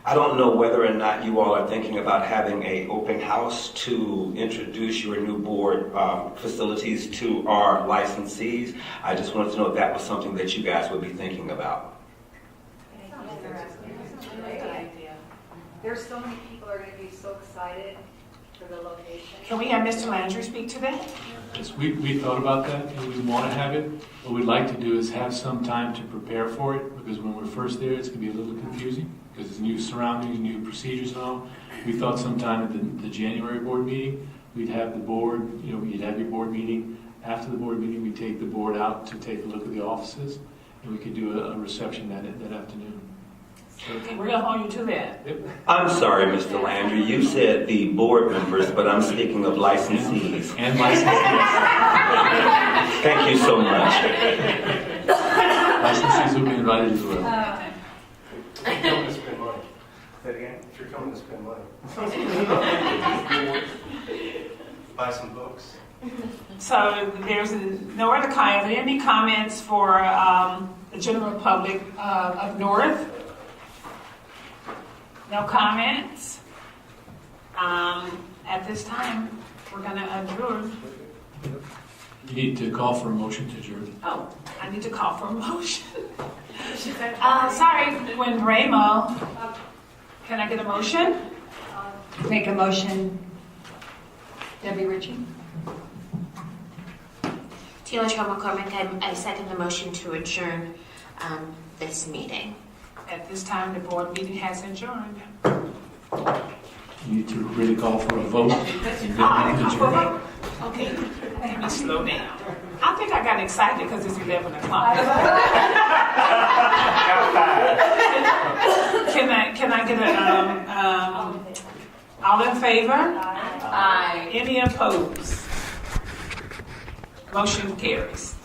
I don't know whether or not you all are thinking about having an open house to introduce your new board facilities to our licensees. I just wanted to know if that was something that you guys would be thinking about. There's so many people are going to be so excited for the location. Can we have Mr. Landry speak to that? Yes, we thought about that, and we want to have it. What we'd like to do is have some time to prepare for it, because when we're first there, it's going to be a little confusing, because it's new surroundings, new procedures and all. We thought sometime at the January board meeting, we'd have the board, you'd have your board meeting. After the board meeting, we'd take the board out to take a look at the offices, and we could do a reception that afternoon. Okay, we're gonna hold you to that. I'm sorry, Mr. Landry, you said the board members, but I'm speaking of licensees. And licensees. Thank you so much. Licensees will be invited as well. If you're coming to spend money. Say it again? If you're coming to spend money. Buy some books. So there's no other comment. Are there any comments for the general public of North? No comments? At this time, we're going to adjourn. You need to call for a motion to adjourn. Oh, I need to call for a motion. Sorry, when Raymo. Can I get a motion? Make a motion. Debbie Ritchie? Tila Shaw McCormick, I second the motion to adjourn this meeting. At this time, the board meeting has adjourned. You need to really call for a vote. Okay, let me slow down. I think I got excited because it's 11 o'clock. Can I get all in favor? Aye. Any opposed? Motion carries.